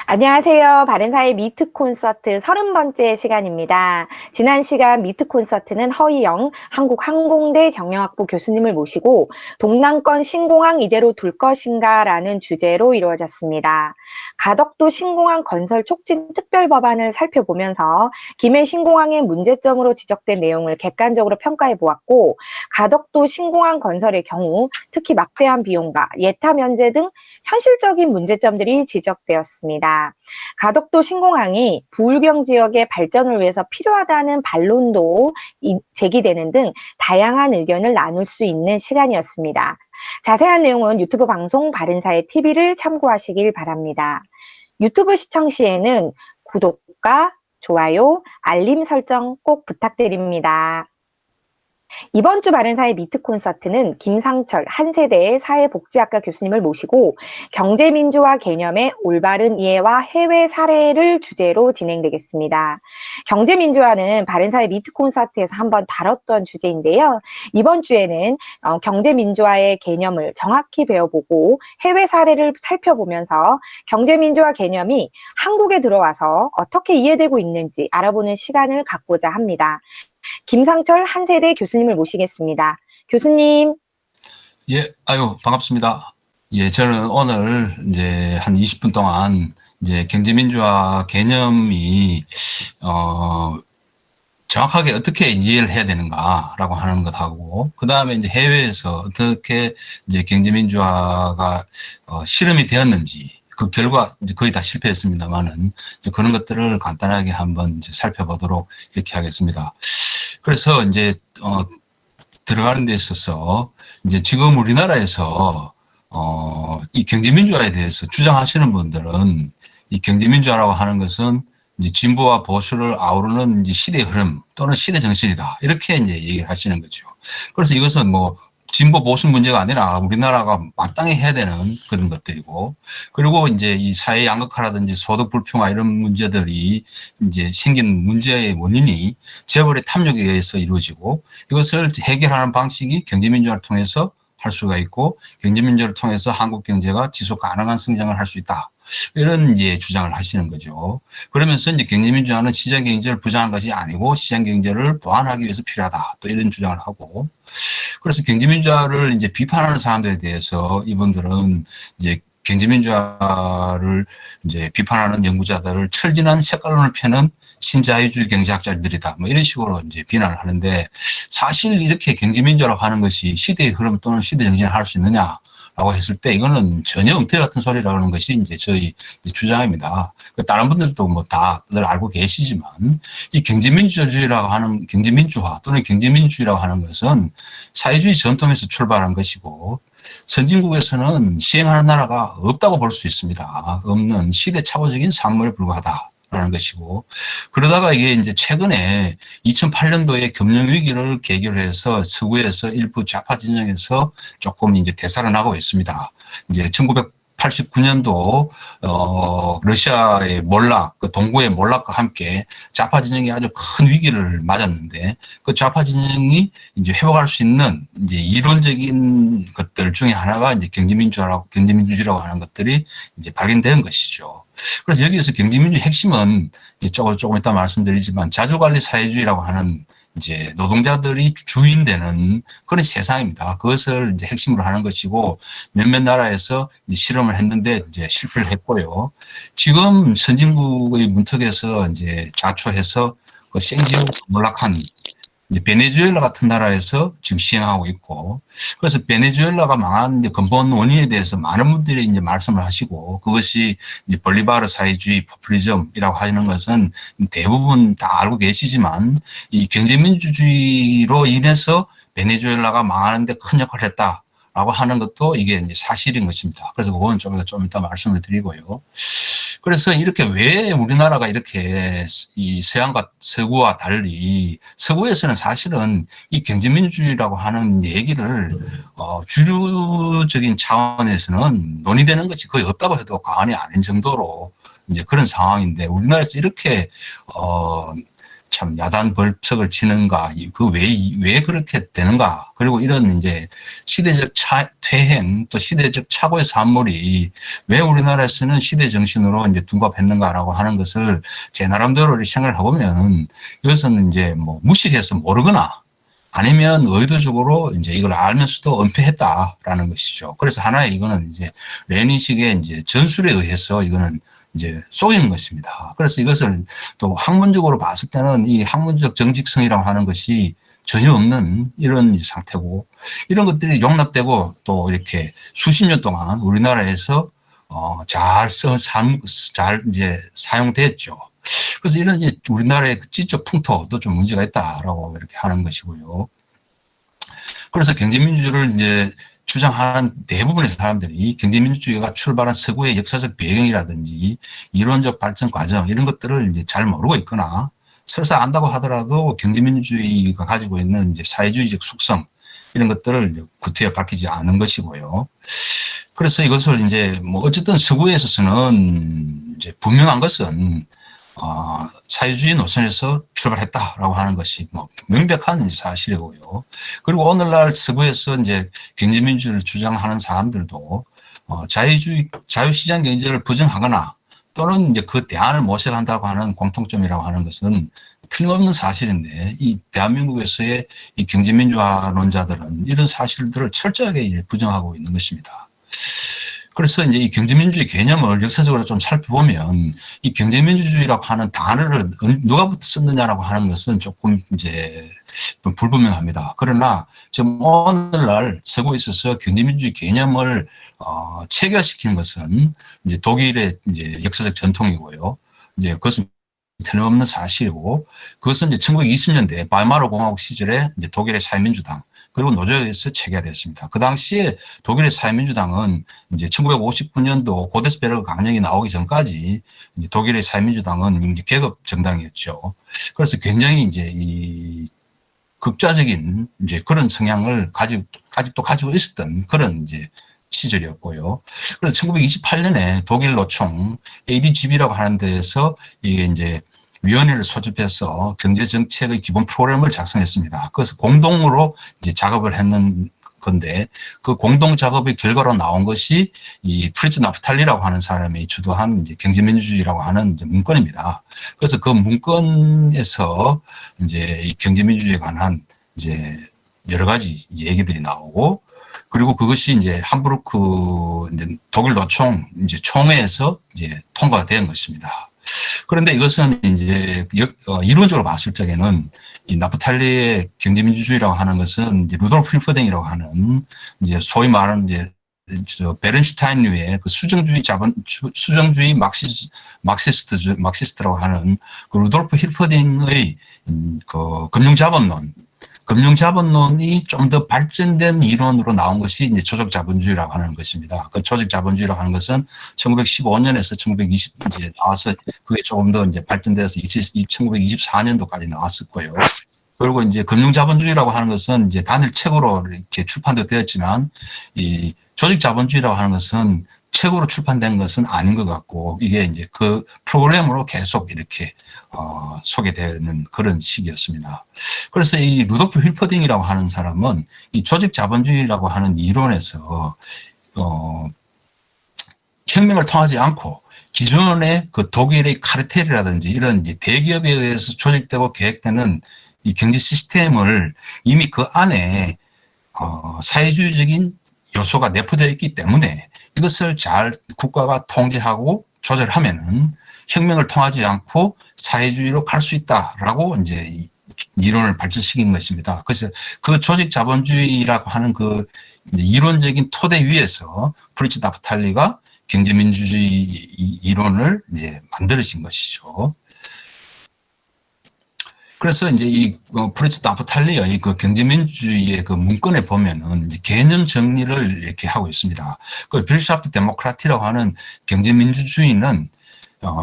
안녕하세요. 바른사의 미트 콘서트 30번째 시간입니다. 지난 시간 미트 콘서트는 허희영 한국항공대 경영학부 교수님을 모시고 동남권 신공항 이대로 둘 것인가 라는 주제로 이루어졌습니다. 가덕도 신공항 건설 촉진 특별법안을 살펴보면서 김해 신공항의 문제점으로 지적된 내용을 객관적으로 평가해 보았고, 가덕도 신공항 건설의 경우 특히 막대한 비용과 예타 면제 등 현실적인 문제점들이 지적되었습니다. 가덕도 신공항이 부울경 지역의 발전을 위해서 필요하다는 반론도 제기되는 등 다양한 의견을 나눌 수 있는 시간이었습니다. 자세한 내용은 유튜브 방송 바른사의 TV를 참고하시길 바랍니다. 유튜브 시청 시에는 구독과 좋아요, 알림 설정 꼭 부탁드립니다. 이번 주 바른사의 미트 콘서트는 김상철 한세대의 사회복지학과 교수님을 모시고 경제민주화 개념의 올바른 이해와 해외 사례를 주제로 진행되겠습니다. 경제민주화는 바른사의 미트 콘서트에서 한번 다뤘던 주제인데요. 이번 주에는 경제민주화의 개념을 정확히 배워보고 해외 사례를 살펴보면서 경제민주화 개념이 한국에 들어와서 어떻게 이해되고 있는지 알아보는 시간을 갖고자 합니다. 김상철 한세대 교수님을 모시겠습니다. 교수님. 예, 반갑습니다. 예, 저는 오늘 이제 한 20분 동안 이제 경제민주화 개념이, 정확하게 어떻게 이해를 해야 되는가라고 하는 것하고, 그 다음에 이제 해외에서 어떻게 이제 경제민주화가, 실험이 되었는지, 그 결과 이제 거의 다 실패했습니다만은, 그런 것들을 간단하게 한번 이제 살펴보도록 이렇게 하겠습니다. 그래서 이제, 들어가는 데 있어서 이제 지금 우리나라에서 이 경제민주화에 대해서 주장하시는 분들은 이 경제민주화라고 하는 것은 이제 진보와 보수를 아우르는 이제 시대의 흐름 또는 시대 정신이다, 이렇게 이제 얘기를 하시는 거죠. 그래서 이것은 뭐 진보 보수 문제가 아니라 우리나라가 마땅히 해야 되는 그런 것들이고, 그리고 이제 이 사회 양극화라든지 소득 불평화 이런 문제들이 이제 생긴 문제의 원인이 재벌의 탐욕에 의해서 이루어지고, 이것을 해결하는 방식이 경제민주화를 통해서 할 수가 있고, 경제민주화를 통해서 한국 경제가 지속 가능한 성장을 할 수 있다, 이런 이제 주장을 하시는 거죠. 그러면서 이제 경제민주화는 시장 경제를 부정한 것이 아니고 시장 경제를 보완하기 위해서 필요하다, 또 이런 주장을 하고, 그래서 경제민주화를 이제 비판하는 사람들에 대해서 이분들은 이제 경제민주화를 이제 비판하는 연구자들을 철진한 색깔론을 펴는 신자유주의 경제학자들이다, 뭐 이런 식으로 이제 비난을 하는데, 사실 이렇게 경제민주화라고 하는 것이 시대의 흐름 또는 시대 정신을 할 수 있느냐라고 했을 때 이거는 전혀 엉터리 같은 소리라는 것이 이제 저희 주장입니다. 다른 분들도 뭐 다들 알고 계시지만, 이 경제민주주의라고 하는 경제민주화 또는 경제민주주의라고 하는 것은 사회주의 전통에서 출발한 것이고, 선진국에서는 시행하는 나라가 없다고 볼 수 있습니다. 없는 시대착오적인 산물에 불과하다라는 것이고, 그러다가 이게 이제 최근에 2008년도에 금융위기를 계기로 해서 서구에서 일부 좌파 진영에서 조금 이제 되살아나고 있습니다. 이제 1989년도 러시아의 몰락, 그 동구의 몰락과 함께 좌파 진영이 아주 큰 위기를 맞았는데, 그 좌파 진영이 이제 회복할 수 있는 이제 이론적인 것들 중에 하나가 이제 경제민주주의라고 하는 것들이 이제 발견되는 것이죠. 그래서 여기에서 경제민주주의 핵심은 이제 조금 이따 말씀드리지만 자주관리 사회주의라고 하는 이제 노동자들이 주인되는 그런 세상입니다. 그것을 이제 핵심으로 하는 것이고, 몇몇 나라에서 이제 실험을 했는데 이제 실패를 했고요. 지금 선진국의 문턱에서 이제 자초해서 그 생지옥 몰락한 이제 베네수엘라 같은 나라에서 지금 시행하고 있고, 그래서 베네수엘라가 망한 이제 근본 원인에 대해서 많은 분들이 이제 말씀을 하시고, 그것이 이제 볼리바르 사회주의 포퓰리즘이라고 하는 것은 대부분 다 알고 계시지만, 이 경제민주주의로 인해서 베네수엘라가 망하는데 큰 역할을 했다라고 하는 것도 이게 이제 사실인 것입니다. 그래서 그건 좀 이따 말씀을 드리고요. 그래서 이렇게 왜 우리나라가 이렇게 이 서양과 서구와 달리, 서구에서는 사실은 이 경제민주주의라고 하는 얘기를 주류적인 차원에서는 논의되는 것이 거의 없다고 해도 과언이 아닌 정도로 이제 그런 상황인데, 우리나라에서 이렇게 참 야단 벌석을 치는가, 왜 그렇게 되는가, 그리고 이런 이제 시대적 퇴행, 또 시대적 착오의 산물이 왜 우리나라에서는 시대 정신으로 이제 둔갑했는가라고 하는 것을 제 나름대로 생각을 해보면, 이것은 이제 뭐 무식해서 모르거나 아니면 의도적으로 이제 이걸 알면서도 은폐했다라는 것이죠. 그래서 하나의 이거는 이제 레닌식의 이제 전술에 의해서 이거는 이제 속이는 것입니다. 그래서 이것을 또 학문적으로 봤을 때는 이 학문적 정직성이라고 하는 것이 전혀 없는 이런 상태고, 이런 것들이 용납되고 또 이렇게 수십 년 동안 우리나라에서 잘 이제 사용됐죠. 그래서 이런 이제 우리나라의 지적 풍토도 좀 문제가 있다라고 이렇게 하는 것이고요. 그래서 경제민주주의를 이제 주장하는 대부분의 사람들이 경제민주주의가 출발한 서구의 역사적 배경이라든지 이론적 발전 과정, 이런 것들을 이제 잘 모르고 있거나, 설사 안다고 하더라도 경제민주주의가 가지고 있는 이제 사회주의적 숙성, 이런 것들을 구태여 밝히지 않은 것이고요. 그래서 이것을 이제 뭐 어쨌든 서구에 있어서는 이제 분명한 것은 사회주의 노선에서 출발했다라고 하는 것이 뭐 명백한 사실이고요. 그리고 오늘날 서구에서 이제 경제민주를 주장하는 사람들도 자유시장 경제를 부정하거나 또는 이제 그 대안을 모색한다고 하는 공통점이라고 하는 것은 틀림없는 사실인데, 이 대한민국에서의 이 경제민주화론자들은 이런 사실들을 철저하게 부정하고 있는 것입니다. 그래서 이제 이 경제민주주의 개념을 역사적으로 좀 살펴보면, 이 경제민주주의라고 하는 단어를 누가부터 썼느냐라고 하는 것은 조금 이제 불분명합니다. 그러나 지금 오늘날 서구에 있어서 경제민주주의 개념을 체계화시킨 것은 이제 독일의 이제 역사적 전통이고요. 이제 그것은 틀림없는 사실이고, 그것은 이제 1920년대 바이마르 공화국 시절에 이제 독일의 사회민주당, 그리고 노조에 의해서 체계화됐습니다. 그 당시에 독일의 사회민주당은 이제 1959년도 고데스베르그 강령이 나오기 전까지 이제 독일의 사회민주당은 이제 계급 정당이었죠. 그래서 굉장히 이제 이 극좌적인 이제 그런 성향을 아직도 가지고 있었던 그런 이제 시절이었고요. 그래서 1928년에 독일 노총 ADGB라고 하는 데에서 이게 이제 위원회를 소집해서 경제정책의 기본 프로그램을 작성했습니다. 그래서 공동으로 이제 작업을 했는 건데, 그 공동 작업의 결과로 나온 것이 이 프리츠 나프탈리라고 하는 사람이 주도한 이제 경제민주주의라고 하는 이제 문건입니다. 그래서 그 문건에서 이제 이 경제민주주의에 관한 이제 여러 가지 얘기들이 나오고, 그리고 그것이 이제 함부르크 이제 독일 노총 이제 총회에서 이제 통과가 된 것입니다. 그런데 이것은 이제 이론적으로 봤을 적에는 이 나프탈리의 경제민주주의라고 하는 것은 이제 루돌프 힐퍼딩이라고 하는 이제 소위 말하는 이제 베른슈타인류의 그 수정주의 막시스트라고 하는 그 루돌프 힐퍼딩의 그 금융자본론이 좀 더 발전된 이론으로 나온 것이 이제 조직자본주의라고 하는 것입니다. 그 조직자본주의라고 하는 것은 1915년에서 1920 이제 나와서 그게 조금 더 이제 발전돼서 1924년도까지 나왔었고요. 그리고 이제 금융자본주의라고 하는 것은 이제 단일 책으로 이렇게 출판도 되었지만, 이 조직자본주의라고 하는 것은 책으로 출판된 것은 아닌 것 같고, 이게 이제 그 프로그램으로 계속 이렇게 소개되는 그런 시기였습니다. 그래서 이 루도프 힐퍼딩이라고 하는 사람은 이 조직자본주의라고 하는 이론에서 혁명을 통하지 않고 기존의 그 독일의 카르텔이라든지 이런 이제 대기업에 의해서 조직되고 계획되는 이 경제 시스템을 이미 그 안에 사회주의적인 요소가 내포되어 있기 때문에 이것을 잘 국가가 통제하고 조절하면은 혁명을 통하지 않고 사회주의로 갈 수 있다라고 이제 이론을 발전시킨 것입니다. 그래서 그 조직 자본주의라고 하는 그 이론적인 토대 위에서 프리츠 나프탈리가 경제민주주의 이론을 이제 만들으신 것이죠. 그래서 이제 이 프리츠 나프탈리의 그 경제민주주의의 그 문건에 보면은 이제 개념 정리를 이렇게 하고 있습니다. 그 빌샤프트 데모크라티라고 하는 경제민주주의는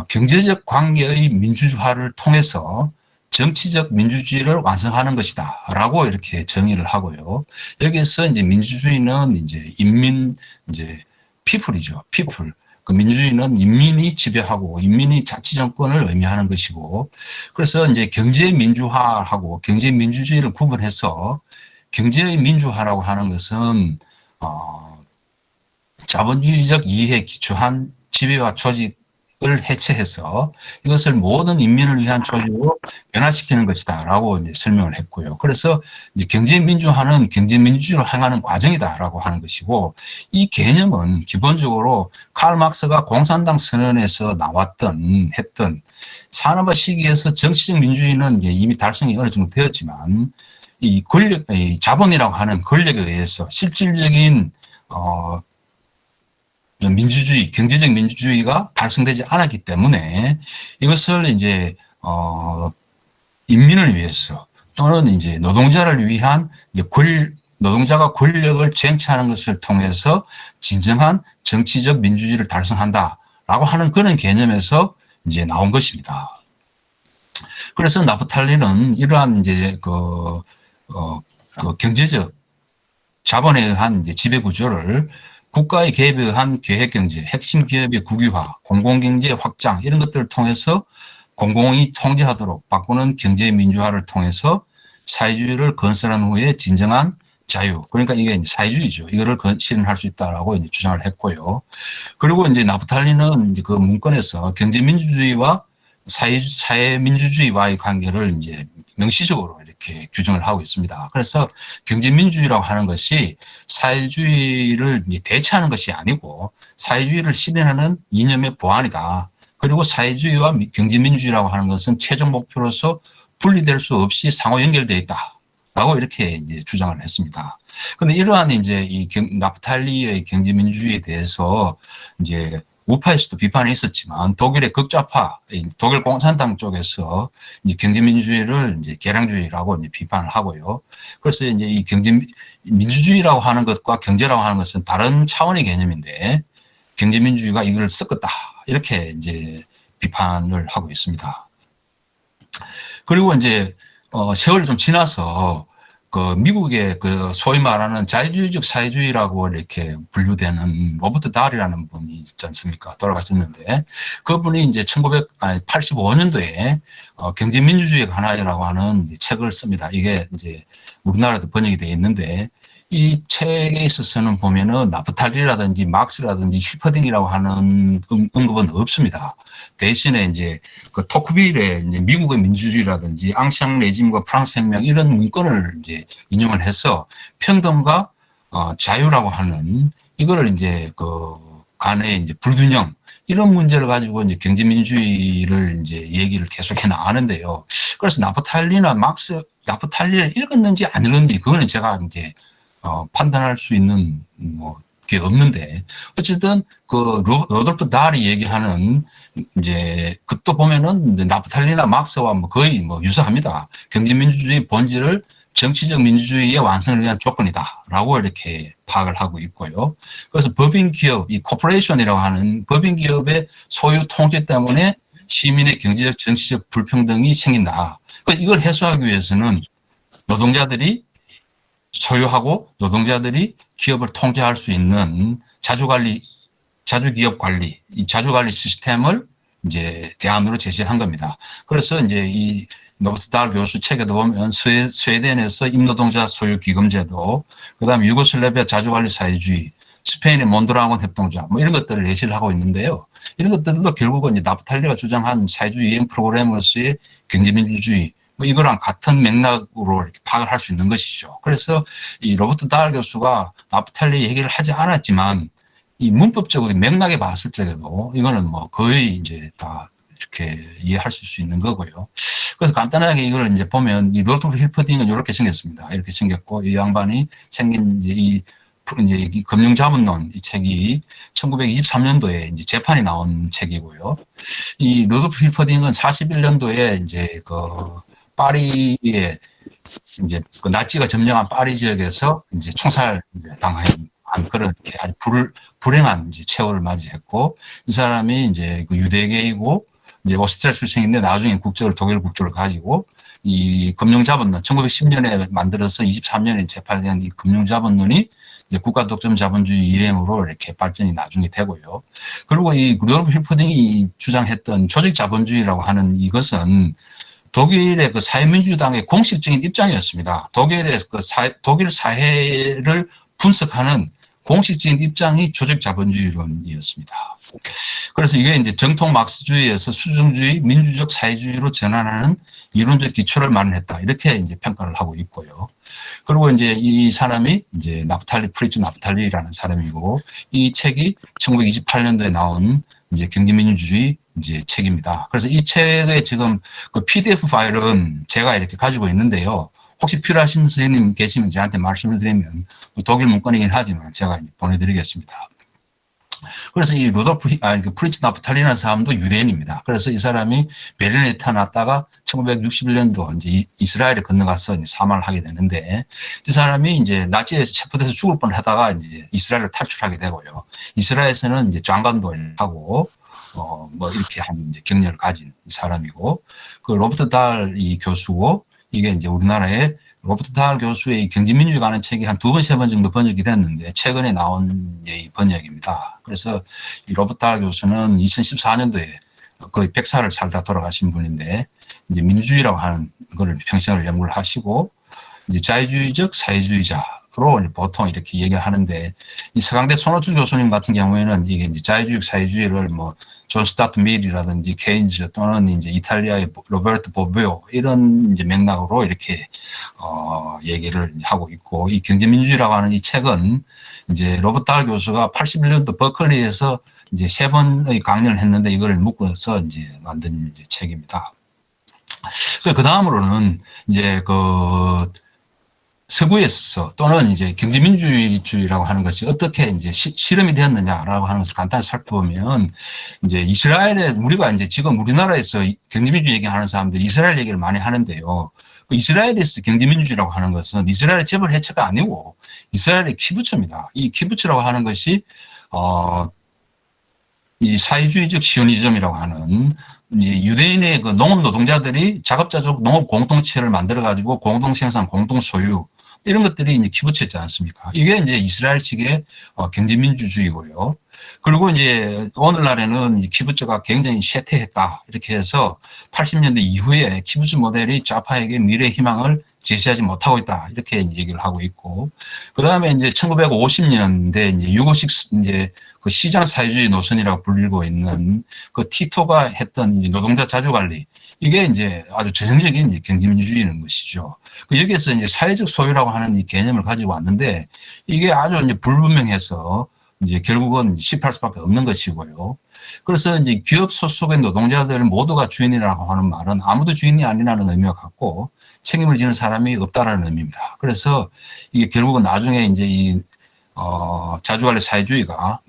경제적 관계의 민주주화를 통해서 정치적 민주주의를 완성하는 것이다라고 이렇게 정의를 하고요. 여기서 이제 민주주의는 이제 인민 이제 피플이죠. 피플. 그 민주주의는 인민이 지배하고 인민이 자치정권을 의미하는 것이고, 그래서 이제 경제 민주화하고 경제 민주주의를 구분해서 경제의 민주화라고 하는 것은 자본주의적 이해에 기초한 지배와 조직을 해체해서 이것을 모든 인민을 위한 조직으로 변화시키는 것이다라고 이제 설명을 했고요. 그래서 이제 경제 민주화는 경제 민주주의로 향하는 과정이다라고 하는 것이고, 이 개념은 기본적으로 칼 막스가 공산당 선언에서 했던 산업화 시기에서 정치적 민주주의는 이제 이미 달성이 어느 정도 되었지만, 이 자본이라고 하는 권력에 의해서 실질적인 민주주의, 경제적 민주주의가 달성되지 않았기 때문에 이것을 이제 인민을 위해서 또는 이제 노동자를 위한 노동자가 권력을 쟁취하는 것을 통해서 진정한 정치적 민주주의를 달성한다라고 하는 그런 개념에서 이제 나온 것입니다. 그래서 나프탈리는 이러한 이제 그 경제적 자본에 의한 이제 지배 구조를 국가의 개입에 의한 계획경제, 핵심 기업의 국유화, 공공경제 확장 이런 것들을 통해서 공공이 통제하도록 바꾸는 경제 민주화를 통해서 사회주의를 건설한 후에 진정한 자유, 그러니까 이게 이제 사회주의죠. 이거를 실현할 수 있다라고 이제 주장을 했고요. 그리고 이제 나프탈리는 이제 그 문건에서 경제민주주의와 사회민주주의와의 관계를 이제 명시적으로 이렇게 규정을 하고 있습니다. 그래서 경제민주주의라고 하는 것이 사회주의를 대체하는 것이 아니고 사회주의를 실현하는 이념의 보완이다. 그리고 사회주의와 경제민주주의라고 하는 것은 최종 목표로서 분리될 수 없이 상호 연결되어 있다라고 이렇게 이제 주장을 했습니다. 그런데 이러한 이제 이 나프탈리의 경제민주주의에 대해서 이제 우파에서도 비판이 있었지만 독일의 극좌파, 독일 공산당 쪽에서 이제 경제민주주의를 이제 개량주의라고 이제 비판을 하고요. 그래서 이제 이 민주주의라고 하는 것과 경제라고 하는 것은 다른 차원의 개념인데 경제민주주의가 이걸 섞었다. 이렇게 이제 비판을 하고 있습니다. 그리고 이제 세월이 좀 지나서 그 미국의 그 소위 말하는 자유주의적 사회주의라고 이렇게 분류되는 로버트 달이라는 분이 있지 않습니까? 돌아가셨는데 그분이 이제 1985년도에 경제민주주의의 관하라고 하는 책을 씁니다. 이게 이제 우리나라도 번역이 되어 있는데 이 책에 있어서는 보면은 나프탈리라든지 막스라든지 힐퍼딩이라고 하는 언급은 없습니다. 대신에 이제 그 토크빌의 이제 미국의 민주주의라든지 앙샹 레짐과 프랑스 혁명 이런 문건을 이제 인용을 해서 평등과 자유라고 하는 이거를 이제 그 간의 이제 불균형 이런 문제를 가지고 이제 경제민주주의를 이제 얘기를 계속 해 나가는데요. 그래서 나프탈리나 나프탈리를 읽었는지 안 읽었는지 그거는 제가 이제 판단할 수 있는 게 없는데 어쨌든 그 로돌프 달이 얘기하는 이제 그것도 보면은 나프탈리나 막스와 거의 유사합니다. 경제민주주의 본질을 정치적 민주주의의 완성을 위한 조건이다라고 이렇게 파악을 하고 있고요. 그래서 법인 기업, 이 코퍼레이션이라고 하는 법인 기업의 소유 통제 때문에 시민의 경제적, 정치적 불평등이 생긴다. 이걸 해소하기 위해서는 노동자들이 소유하고 노동자들이 기업을 통제할 수 있는 자주기업 관리, 이 자주관리 시스템을 이제 대안으로 제시한 겁니다. 그래서 이제 이 노버트 달 교수 책에도 보면 스웨덴에서 임노동자 소유 기금제도, 그 다음에 유고슬라비아 자주관리 사회주의, 스페인의 몬드라곤 협동조합 이런 것들을 예시를 하고 있는데요. 이런 것들도 결국은 이제 나프탈리가 주장한 사회주의 이행 프로그램으로서의 경제민주주의 이거랑 같은 맥락으로 이렇게 파악을 할 수 있는 것이죠. 그래서 이 로버트 달 교수가 나프탈리 얘기를 하지 않았지만 이 문법적으로 맥락에 봤을 적에도 이거는 거의 이제 다 이렇게 이해할 수 있는 거고요. 그래서 간단하게 이걸 이제 보면 이 로돌프 힐퍼딩은 이렇게 생겼습니다. 이렇게 생겼고 이 양반이 생긴 이제 이 금융자본론 이 책이 1923년도에 이제 재판이 나온 책이고요. 이 로돌프 힐퍼딩은 41년도에 이제 파리에 이제 그 나치가 점령한 파리 지역에서 이제 총살 당한 그렇게 아주 불행한 이제 최후를 맞이했고 이 사람이 이제 그 유대계이고 이제 오스트리아 출생인데 나중에 독일 국적을 가지고 이 금융자본론 1910년에 만들어서 23년에 재파된 이 금융자본론이 이제 국가 독점 자본주의 이행으로 이렇게 발전이 나중에 되고요. 그리고 이 루돌프 힐프딩이 주장했던 조직 자본주의라고 하는 이것은 독일의 그 사회민주당의 공식적인 입장이었습니다. 독일 사회를 분석하는 공식적인 입장이 조직 자본주의론이었습니다. 그래서 이게 이제 정통 막스주의에서 수정주의, 민주적 사회주의로 전환하는 이론적 기초를 마련했다. 이렇게 이제 평가를 하고 있고요. 그리고 이제 이 사람이 이제 프리츠 나프탈리라는 사람이고, 이 책이 1928년도에 나온 이제 경제민주주의 이제 책입니다. 그래서 이 책의 지금 그 PDF 파일은 제가 이렇게 가지고 있는데요. 혹시 필요하신 선생님 계시면 저한테 말씀을 드리면 독일 문건이긴 하지만 제가 보내드리겠습니다. 그래서 이 프리츠 나프탈리라는 사람도 유대인입니다. 그래서 이 사람이 베를린에 태어났다가 1961년도 이제 이스라엘에 건너가서 이제 사망을 하게 되는데, 이 사람이 이제 나치에서 체포돼서 죽을 뻔하다가 이제 이스라엘을 탈출하게 되고요. 이스라엘에서는 이제 장관도 하고 뭐 이렇게 한 이제 경력을 가진 사람이고, 그 로버트 달 이 교수고, 이게 이제 우리나라의 로버트 달 교수의 경제민주주의 관한 책이 한 2번, 3번 정도 번역이 됐는데 최근에 나온 이 번역입니다. 그래서 이 로버트 달 교수는 2014년도에 거의 100살을 살다 돌아가신 분인데, 이제 민주주의라고 하는 걸 평생을 연구를 하시고, 이제 자유주의적 사회주의자로 보통 이렇게 얘기하는데, 이 서강대 손호주 교수님 같은 경우에는 이게 이제 자유주의 사회주의를 뭐 존 스타트 밀이라든지 케인즈 또는 이제 이탈리아의 로베르토 보베오 이런 이제 맥락으로 이렇게 얘기를 하고 있고, 이 경제민주주의라고 하는 이 책은 이제 로버트 달 교수가 81년도 버클리에서 이제 3번의 강연을 했는데 이걸 묶어서 이제 만든 이제 책입니다. 그 다음으로는 이제 그 서구에서 또는 이제 경제민주주의라고 하는 것이 어떻게 이제 실험이 되었느냐라고 하는 것을 간단히 살펴보면, 이제 이스라엘에 우리가 이제 지금 우리나라에서 경제민주주의 얘기하는 사람들이 이스라엘 얘기를 많이 하는데요. 그 이스라엘에서 경제민주주의라고 하는 것은 이스라엘의 재벌 해체가 아니고 이스라엘의 키부츠입니다. 이 키부츠라고 하는 것이 이 사회주의적 시오니즘이라고 하는 이제 유대인의 그 농업 노동자들이 자급자족 농업 공동체를 만들어 가지고 공동 생산, 공동 소유 이런 것들이 이제 키부츠였지 않습니까? 이게 이제 이스라엘 측의 경제민주주의고요. 그리고 이제 오늘날에는 이 키부츠가 굉장히 쇠퇴했다 이렇게 해서 80년대 이후에 키부츠 모델이 좌파에게 미래 희망을 제시하지 못하고 있다 이렇게 얘기를 하고 있고, 그 다음에 이제 1950년대 이제 유고식 이제 그 시장 사회주의 노선이라고 불리고 있는 그 티토가 했던 이제 노동자 자주관리, 이게 이제 아주 전형적인 이제 경제민주주의인 것이죠. 여기에서 이제 사회적 소유라고 하는 이 개념을 가지고 왔는데, 이게 아주 이제 불분명해서 이제 결국은 실패할 수밖에 없는 것이고요. 그래서 이제 기업 소속의 노동자들 모두가 주인이라고 하는 말은 아무도 주인이 아니라는 의미와 같고 책임을 지는 사람이 없다라는 의미입니다. 그래서 이게 결국은 나중에 이제 이 자주관리 사회주의가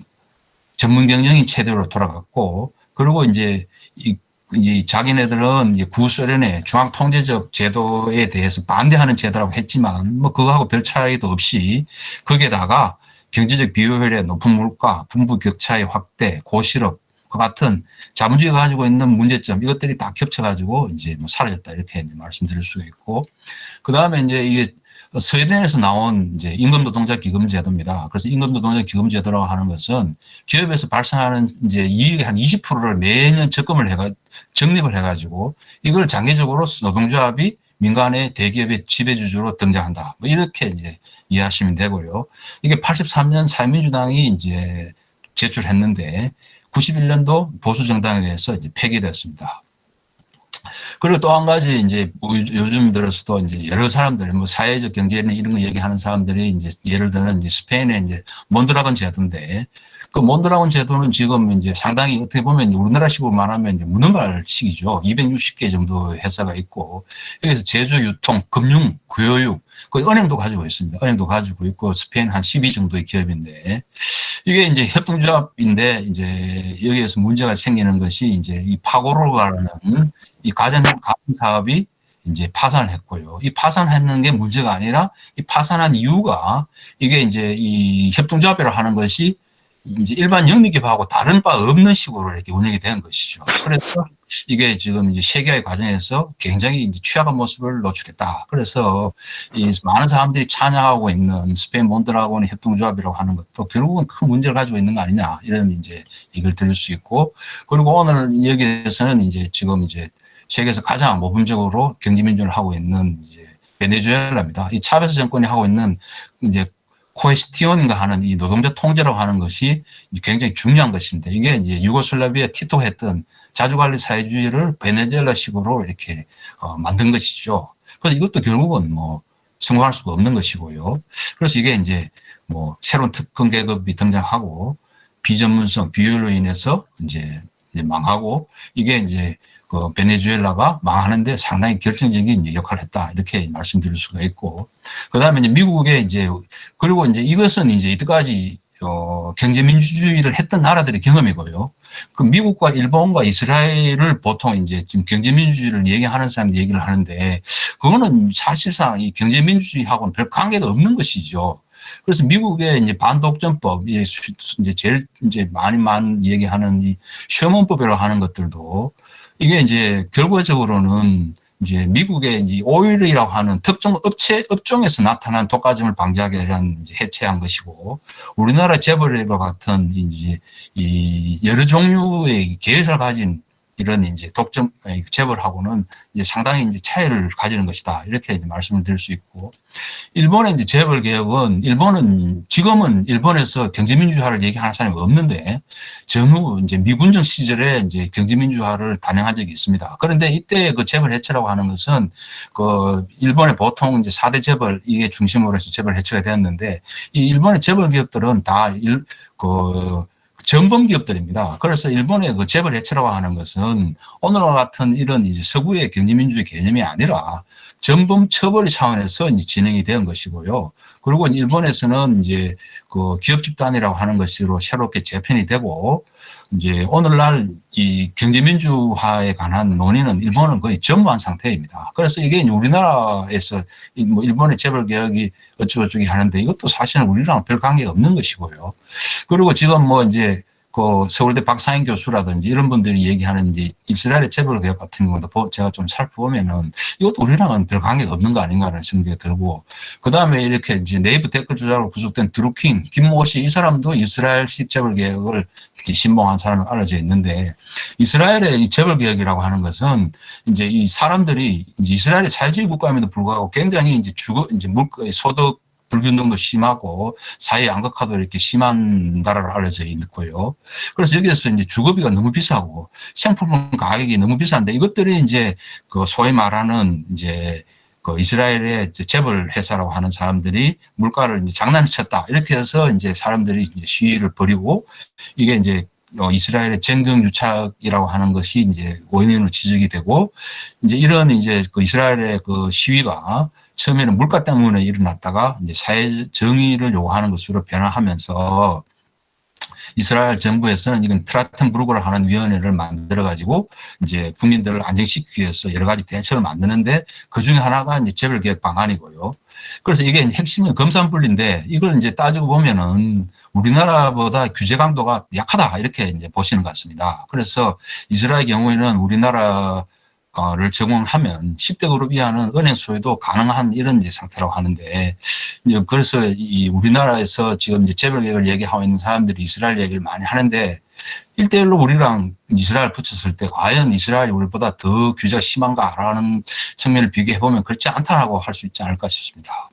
전문 경영인 체제로 돌아갔고, 그리고 이제 이 자기네들은 이제 구소련의 중앙 통제적 제도에 대해서 반대하는 제도라고 했지만 뭐 그거하고 별 차이도 없이 거기에다가 경제적 비효율의 높은 물가, 분부 격차의 확대, 고실업 그 같은 자본주의가 가지고 있는 문제점 이것들이 다 겹쳐가지고 이제 뭐 사라졌다 이렇게 이제 말씀드릴 수가 있고, 그 다음에 이제 이게 스웨덴에서 나온 이제 임금노동자 기금제도입니다. 그래서 임금노동자 기금제도라고 하는 것은 기업에서 발생하는 이제 이익의 한 20%를 매년 적립을 해가지고 이걸 장기적으로 노동조합이 민간의 대기업의 지배주주로 등장한다. 뭐 이렇게 이제 이해하시면 되고요. 이게 83년 사회민주당이 이제 제출했는데 91년도 보수정당에 의해서 이제 폐기되었습니다. 그리고 또 한 가지 이제 요즘 들어서도 이제 여러 사람들 뭐 사회적 경제는 이런 거 얘기하는 사람들이 이제 예를 들면 이제 스페인의 이제 몬드라곤 제도인데, 그 몬드라곤 제도는 지금 이제 상당히 어떻게 보면 우리나라식으로 말하면 이제 무능발식이죠. 260개 정도 회사가 있고 여기서 제조, 유통, 금융, 교육, 거의 은행도 가지고 있습니다. 은행도 가지고 있고 스페인 한 12 정도의 기업인데, 이게 이제 협동조합인데 이제 여기에서 문제가 생기는 것이 이제 이 파고로가라는 이 가전 사업이 이제 파산을 했고요. 이 파산했는 게 문제가 아니라 이 파산한 이유가 이게 이제 이 협동조합이라고 하는 것이 이제 일반 영리기업하고 다른 바 없는 식으로 이렇게 운영이 된 것이죠. 그래서 이게 지금 이제 세계화의 과정에서 굉장히 이제 취약한 모습을 노출했다. 그래서 이 많은 사람들이 찬양하고 있는 스페인 몬드라고는 협동조합이라고 하는 것도 결국은 큰 문제를 가지고 있는 거 아니냐, 이런 이제 얘기를 들을 수 있고, 그리고 오늘 여기에서는 이제 지금 이제 세계에서 가장 모범적으로 경제민주를 하고 있는 이제 베네수엘라입니다. 이 차베스 정권이 하고 있는 이제 코에스티온인가 하는 이 노동자 통제라고 하는 것이 굉장히 중요한 것인데, 이게 이제 유고슬라비아 티토 했던 자주관리 사회주의를 베네수엘라식으로 이렇게 만든 것이죠. 그래서 이것도 결국은 뭐 성공할 수가 없는 것이고요. 그래서 이게 이제 뭐 새로운 특권 계급이 등장하고 비전문성, 비효율로 인해서 이제 망하고, 이게 이제 그 베네수엘라가 망하는데 상당히 결정적인 역할을 했다, 이렇게 말씀드릴 수가 있고, 그 다음에 이제 미국의 이제, 그리고 이제 이것은 이제 이때까지 경제민주주의를 했던 나라들의 경험이고요. 그 미국과 일본과 이스라엘을 보통 이제 지금 경제민주주의를 얘기하는 사람들이 얘기를 하는데, 그거는 사실상 이 경제민주주의하고는 별 관계가 없는 것이죠. 그래서 미국의 이제 반독점법, 이제 제일 이제 많이 얘기하는 이 셔먼법이라고 하는 것들도, 이게 이제 결과적으로는 이제 미국의 이제 오일이라고 하는 특정 업종에서 나타난 독과점을 방지하기 위한 이제 해체한 것이고, 우리나라 재벌과 같은 이제 이 여러 종류의 계획을 가진 이런 이제 독점 재벌하고는 이제 상당히 이제 차이를 가지는 것이다, 이렇게 이제 말씀을 드릴 수 있고, 일본의 이제 재벌 개혁은, 일본은 지금은 일본에서 경제민주화를 얘기하는 사람이 없는데, 전후 이제 미군정 시절에 이제 경제민주화를 단행한 적이 있습니다. 그런데 이때 그 재벌 해체라고 하는 것은 그 일본의 보통 이제 4대 재벌, 이게 중심으로 해서 재벌 해체가 되었는데, 이 일본의 재벌 기업들은 다 전범 기업들입니다. 그래서 일본의 그 재벌 해체라고 하는 것은 오늘과 같은 이런 이제 서구의 경제민주주의 개념이 아니라 전범 처벌 차원에서 이제 진행이 된 것이고요. 그리고 일본에서는 이제 그 기업 집단이라고 하는 것으로 새롭게 재편이 되고, 이제 오늘날 이 경제민주화에 관한 논의는 일본은 거의 전무한 상태입니다. 그래서 이게 우리나라에서 뭐 일본의 재벌 개혁이 어쩌고저쩌고 하는데, 이것도 사실은 우리랑 별 관계가 없는 것이고요. 그리고 지금 뭐 이제 그 서울대 박상인 교수라든지 이런 분들이 얘기하는 이제 이스라엘의 재벌 개혁 같은 것도 제가 좀 살펴보면은 이것도 우리랑은 별 관계가 없는 거 아닌가라는 생각이 들고, 그 다음에 이렇게 이제 네이버 댓글 주자로 구속된 드루킹, 김모시, 이 사람도 이스라엘식 재벌 개혁을 신봉한 사람으로 알려져 있는데, 이스라엘의 이 재벌 개혁이라고 하는 것은 이제 이 사람들이 이제 이스라엘의 사회주의 국가임에도 불구하고 굉장히 이제 이제 소득 불균등도 심하고 사회 양극화도 이렇게 심한 나라로 알려져 있고요. 그래서 여기에서 이제 주거비가 너무 비싸고 생필품 가격이 너무 비싼데, 이것들이 이제 그 소위 말하는 이제 그 이스라엘의 재벌 회사라고 하는 사람들이 물가를 이제 장난을 쳤다, 이렇게 해서 이제 사람들이 이제 시위를 벌이고, 이게 이제 이스라엘의 젠경 유착이라고 하는 것이 이제 원인으로 지적이 되고, 이제 이런 이제 그 이스라엘의 그 시위가 처음에는 물가 때문에 일어났다가 이제 사회 정의를 요구하는 것으로 변화하면서, 이스라엘 정부에서는 이건 트라텐부르크를 하는 위원회를 만들어 가지고 이제 국민들을 안정시키기 위해서 여러 가지 대책을 만드는데, 그 중에 하나가 이제 재벌 개혁 방안이고요. 그래서 이게 핵심은 검산분리인데, 이걸 이제 따지고 보면은 우리나라보다 규제 강도가 약하다, 이렇게 이제 보시는 것 같습니다. 그래서 이스라엘 경우에는 우리나라를 적용하면 10대 그룹 이하는 은행 소유도 가능한 이런 이제 상태라고 하는데, 이제 그래서 이 우리나라에서 지금 이제 재벌 개혁을 얘기하고 있는 사람들이 이스라엘 얘기를 많이 하는데, 1대1로 우리랑 이스라엘 붙였을 때 과연 이스라엘이 우리보다 더 규제가 심한가라는 측면을 비교해 보면 그렇지 않다라고 할 수 있지 않을까 싶습니다.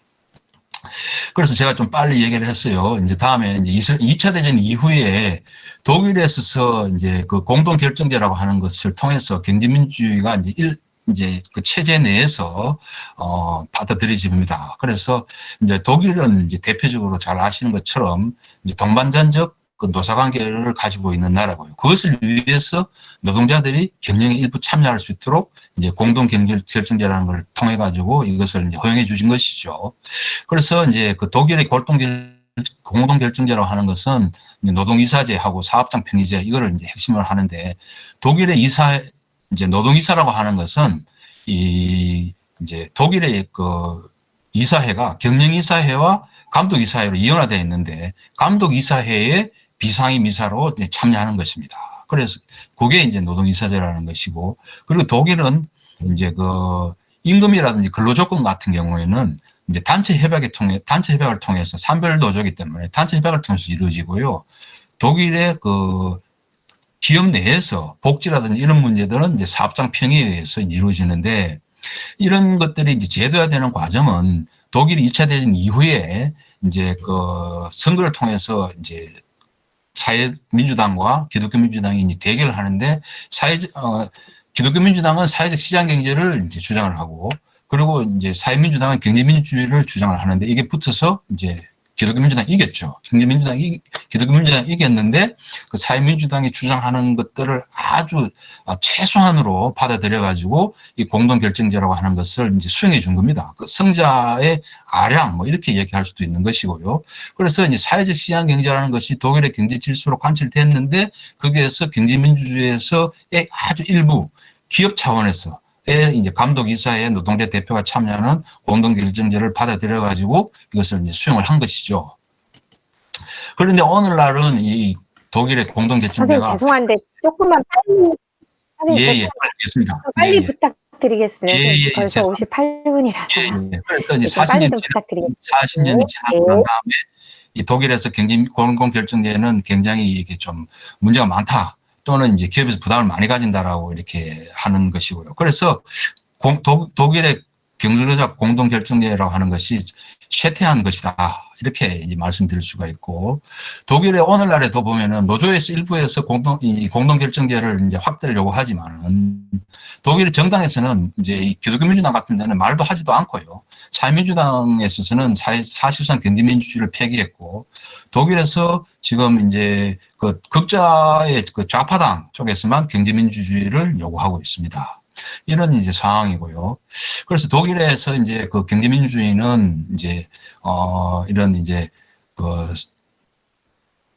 그래서 제가 좀 빨리 얘기를 했어요. 이제 다음에 이제 2차 대전 이후에 독일에서 이제 그 공동 결정제라고 하는 것을 통해서 경제민주주의가 이제 그 체제 내에서 받아들여집니다. 그래서 이제 독일은 이제 대표적으로 잘 아시는 것처럼 이제 동반자적 그 노사관계를 가지고 있는 나라고요. 그것을 위해서 노동자들이 경영에 일부 참여할 수 있도록 이제 공동경제결정제라는 걸 통해 가지고 이것을 이제 허용해 주신 것이죠. 그래서 이제 그 독일의 공동결정제라고 하는 것은 노동이사제하고 사업장 편의제, 이거를 이제 핵심으로 하는데, 독일의 이제 노동이사라고 하는 것은 이제 독일의 그 이사회가 경영이사회와 감독이사회로 이원화되어 있는데, 감독이사회에 비상임이사로 참여하는 것입니다. 그래서 그게 이제 노동이사제라는 것이고, 그리고 독일은 이제 그 임금이라든지 근로조건 같은 경우에는 이제 단체 협약을 통해서 산별 노조이기 때문에 단체 협약을 통해서 이루어지고요. 독일의 그 기업 내에서 복지라든지 이런 문제들은 이제 사업장 평의에 의해서 이루어지는데, 이런 것들이 이제 제도화되는 과정은 독일이 2차 대전 이후에 이제 그 선거를 통해서 이제 사회민주당과 기독교민주당이 이제 대결을 하는데, 기독교민주당은 사회적 시장 경제를 이제 주장을 하고, 그리고 이제 사회민주당은 경제민주주의를 주장을 하는데, 이게 붙어서 이제 기독교민주당이 이겼죠. 기독교민주당이 이겼는데, 그 사회민주당이 주장하는 것들을 아주 최소한으로 받아들여가지고 이 공동결정제라고 하는 것을 이제 수용해 준 겁니다. 그 성자의 아량, 뭐 이렇게 얘기할 수도 있는 것이고요. 그래서 이제 사회적 시장 경제라는 것이 독일의 경제 질서로 관철됐는데, 거기에서 경제민주주의에서의 아주 일부 기업 차원에서 이제 감독이사회 노동자 대표가 참여하는 공동결정제를 받아들여가지고 이것을 이제 수용을 한 것이죠. 그런데 오늘날은 이 독일의 공동결정제가. 선생님, 죄송한데, 조금만 빨리, 선생님, 예, 알겠습니다. 빨리 예, 부탁드리겠습니다. 예, 벌써 58분이라서. 그래서 이제 빨리 좀 부탁드리겠습니다. 40년이 지나고 난 다음에 이 독일에서 공동결정제는 굉장히 이게 좀 문제가 많다, 또는 이제 기업에서 부담을 많이 가진다라고 이렇게 하는 것이고요. 그래서 독일의 경제적 공동결정제라고 하는 것이 쇠퇴한 것이다, 이렇게 이제 말씀드릴 수가 있고, 독일의 오늘날에도 보면은 노조에서 일부에서 공동결정제를 이제 확대를 요구하지만은, 독일의 정당에서는 이제 이 기독교민주당 같은 데는 말도 하지도 않고요. 사회민주당에 있어서는 사실상 경제민주주의를 폐기했고, 독일에서 지금 이제 그 극자의 그 좌파당 쪽에서만 경제민주주의를 요구하고 있습니다. 이런 이제 상황이고요. 그래서 독일에서 이제 그 경제민주주의는 이제 이런 이제 그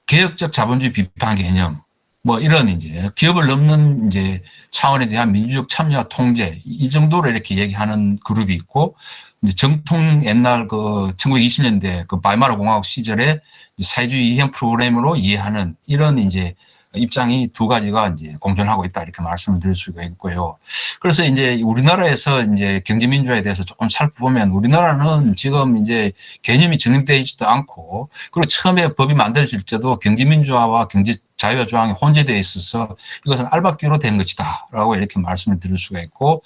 개혁적 자본주의 비판 개념, 뭐 이런 이제 기업을 넘는 이제 차원에 대한 민주적 참여와 통제, 이 정도로 이렇게 얘기하는 그룹이 있고, 이제 정통 옛날 그 1920년대 그 바이마르 공화국 시절에 사회주의 이행 프로그램으로 이해하는 이런 이제 입장이 두 가지가 이제 공존하고 있다, 이렇게 말씀을 드릴 수가 있고요. 그래서 이제 우리나라에서 이제 경제민주화에 대해서 조금 살펴보면, 우리나라는 지금 이제 개념이 정립되어 있지도 않고, 그리고 처음에 법이 만들어질 때도 경제민주화와 경제자유화 조항이 혼재되어 있어서 이것은 알박기로 된 것이다라고 이렇게 말씀을 드릴 수가 있고,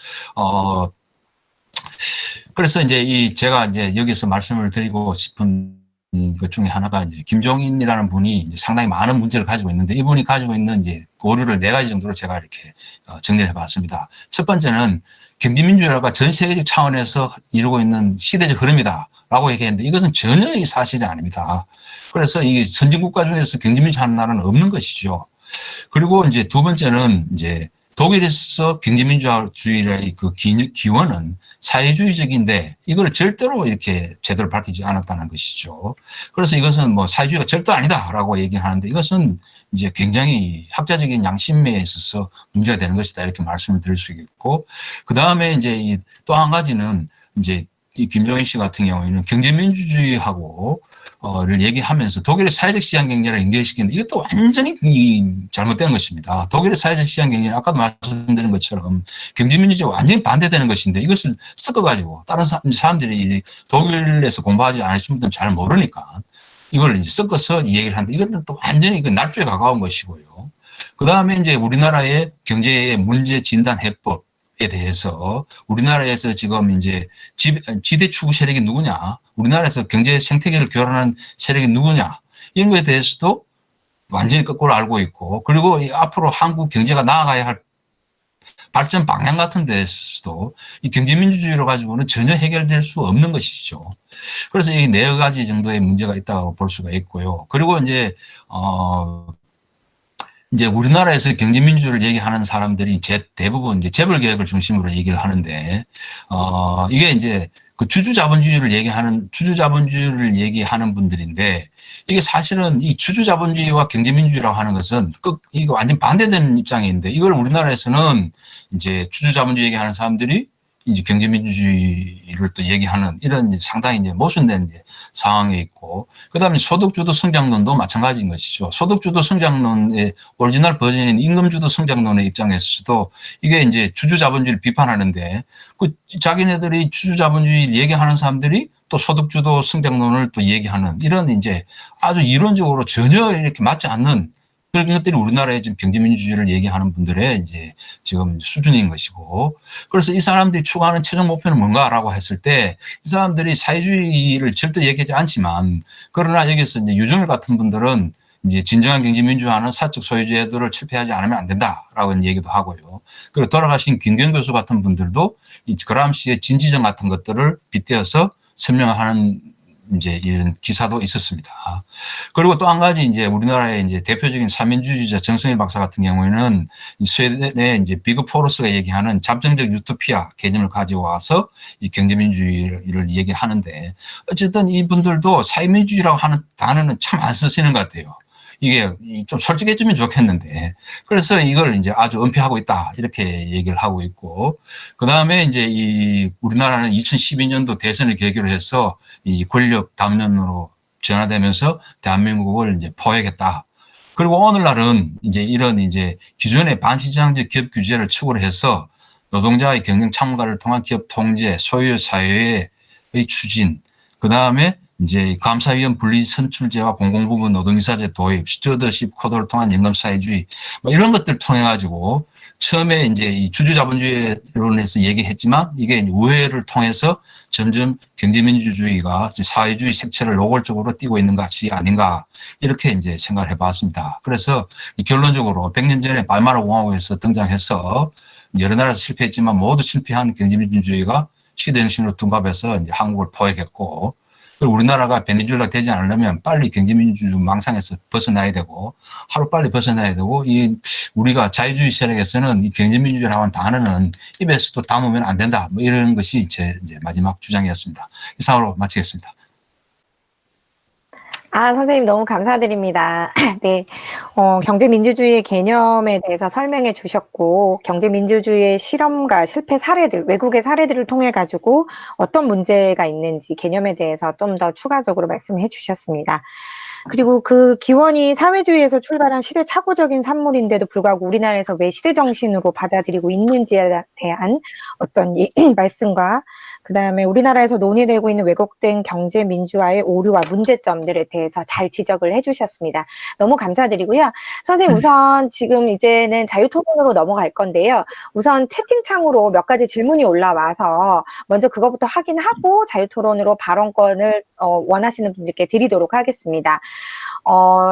그래서 이제 제가 이제 여기서 말씀을 드리고 싶은 것 중에 하나가, 이제 김종인이라는 분이 이제 상당히 많은 문제를 가지고 있는데, 이분이 가지고 있는 이제 오류를 4가지 정도로 제가 이렇게 정리를 해봤습니다. 첫 번째는 경제민주화가 전 세계적 차원에서 이루고 있는 시대적 흐름이다라고 얘기했는데, 이것은 전혀 이 사실이 아닙니다. 그래서 이 선진국가 중에서 경제민주화하는 나라는 없는 것이죠. 그리고 이제 두 번째는 이제 독일에서 경제민주주의의 그 기원은 사회주의적인데, 이걸 절대로 이렇게 제대로 밝히지 않았다는 것이죠. 그래서 이것은 뭐 사회주의가 절대 아니다라고 얘기하는데, 이것은 이제 굉장히 학자적인 양심에 있어서 문제가 되는 것이다, 이렇게 말씀을 드릴 수 있고, 그 다음에 이제 또 한 가지는 이제 이 김종인 씨 같은 경우에는 경제민주주의하고 를 얘기하면서 독일의 사회적 시장 경제를 연결시키는데, 이것도 완전히 잘못된 것입니다. 독일의 사회적 시장 경제는 아까도 말씀드린 것처럼 경제민주주의와 완전히 반대되는 것인데, 이것을 섞어가지고 다른 사람들이 독일에서 공부하지 않으신 분들은 잘 모르니까 이걸 이제 섞어서 이 얘기를 하는데, 이것은 또 완전히 날조에 가까운 것이고요. 그 다음에 이제 우리나라의 경제의 문제 진단 해법 에 대해서, 우리나라에서 지금 이제 지대 추구 세력이 누구냐, 우리나라에서 경제 생태계를 교란하는 세력이 누구냐, 이런 거에 대해서도 완전히 거꾸로 알고 있고, 그리고 앞으로 한국 경제가 나아가야 할 발전 방향 같은 데서도 이 경제민주주의로 가지고는 전혀 해결될 수 없는 것이죠. 그래서 이 4가지 정도의 문제가 있다고 볼 수가 있고요. 그리고 이제 우리나라에서 경제민주를 얘기하는 사람들이 대부분 이제 재벌개혁을 중심으로 얘기를 하는데, 이게 이제 그 주주자본주의를 얘기하는 분들인데, 이게 사실은 이 주주자본주의와 경제민주주의라고 하는 것은 이거 완전 반대되는 입장인데, 이걸 우리나라에서는 이제 주주자본주의 얘기하는 사람들이 이제 경제민주주의를 또 얘기하는 이런 상당히 이제 모순된 이제 상황에 있고, 그 다음에 소득주도 성장론도 마찬가지인 것이죠. 소득주도 성장론의 오리지널 버전인 임금주도 성장론의 입장에서도 이게 이제 주주자본주의를 비판하는데, 그 자기네들이 주주자본주의를 얘기하는 사람들이 또 소득주도 성장론을 또 얘기하는 이런 이제 아주 이론적으로 전혀 이렇게 맞지 않는 그런 것들이 우리나라의 지금 경제민주주의를 얘기하는 분들의 이제 지금 수준인 것이고, 그래서 이 사람들이 추구하는 최종 목표는 뭔가라고 했을 때, 이 사람들이 사회주의를 절대 얘기하지 않지만, 그러나 여기서 이제 유정일 같은 분들은 이제 진정한 경제민주화는 사적 소유제도를 철폐하지 않으면 안 된다라고 얘기도 하고요. 그리고 돌아가신 김경 교수 같은 분들도 이 그람시의 진지정 같은 것들을 빗대어서 설명하는 이제 이런 기사도 있었습니다. 그리고 또 한 가지 이제 우리나라의 이제 대표적인 사민주의자 정성일 박사 같은 경우에는 스웨덴의 이제 비그 포러스가 얘기하는 잠정적 유토피아 개념을 가지고 와서 이 경제민주주의를 얘기하는데, 어쨌든 이분들도 사회민주주의라고 하는 단어는 참 안 쓰시는 것 같아요. 이게 좀 솔직해지면 좋겠는데, 그래서 이걸 이제 아주 은폐하고 있다 이렇게 얘기를 하고 있고, 그 다음에 이제 이 우리나라는 2012년도 대선을 계기로 해서 이 권력 담론으로 전환되면서 대한민국을 이제 포획했다. 그리고 오늘날은 이제 이런 이제 기존의 반시장적 기업 규제를 축으로 해서 노동자의 경영 참가를 통한 기업 통제, 소유 사회의 추진, 그 다음에 이제 감사위원 분리 선출제와 공공부문 노동이사제 도입, 스튜어드십 코드를 통한 연금사회주의, 뭐 이런 것들을 통해 가지고 처음에 이제 이 주주자본주의론에서 얘기했지만 이게 우회를 통해서 점점 경제민주주의가 사회주의 색채를 노골적으로 띠고 있는 것이 아닌가 이렇게 이제 생각을 해봤습니다. 그래서 결론적으로 100년 전에 발마르 공화국에서 등장해서 여러 나라에서 실패했지만 모두 실패한 경제민주주의가 시대정신으로 둔갑해서 이제 한국을 포획했고, 그리고 우리나라가 베네수엘라 되지 않으려면 빨리 경제민주주의 망상에서 벗어나야 되고, 하루빨리 벗어나야 되고, 이 우리가 자유주의 세력에서는 이 경제민주주의라고 하는 단어는 입에서도 담으면 안 된다. 뭐 이런 것이 제 이제 마지막 주장이었습니다. 이상으로 마치겠습니다. 선생님 너무 감사드립니다. 네, 경제민주주의의 개념에 대해서 설명해 주셨고, 경제민주주의의 실험과 실패 사례들, 외국의 사례들을 통해 가지고 어떤 문제가 있는지 개념에 대해서 좀 더 추가적으로 말씀해 주셨습니다. 그리고 그 기원이 사회주의에서 출발한 시대착오적인 산물인데도 불구하고 우리나라에서 왜 시대정신으로 받아들이고 있는지에 대한 어떤 말씀과, 그 다음에 우리나라에서 논의되고 있는 왜곡된 경제 민주화의 오류와 문제점들에 대해서 잘 지적을 해주셨습니다. 너무 감사드리고요. 선생님, 우선 지금 이제는 자유토론으로 넘어갈 건데요. 우선 채팅창으로 몇 가지 질문이 올라와서 먼저 그것부터 확인하고 자유토론으로 발언권을 원하시는 분들께 드리도록 하겠습니다.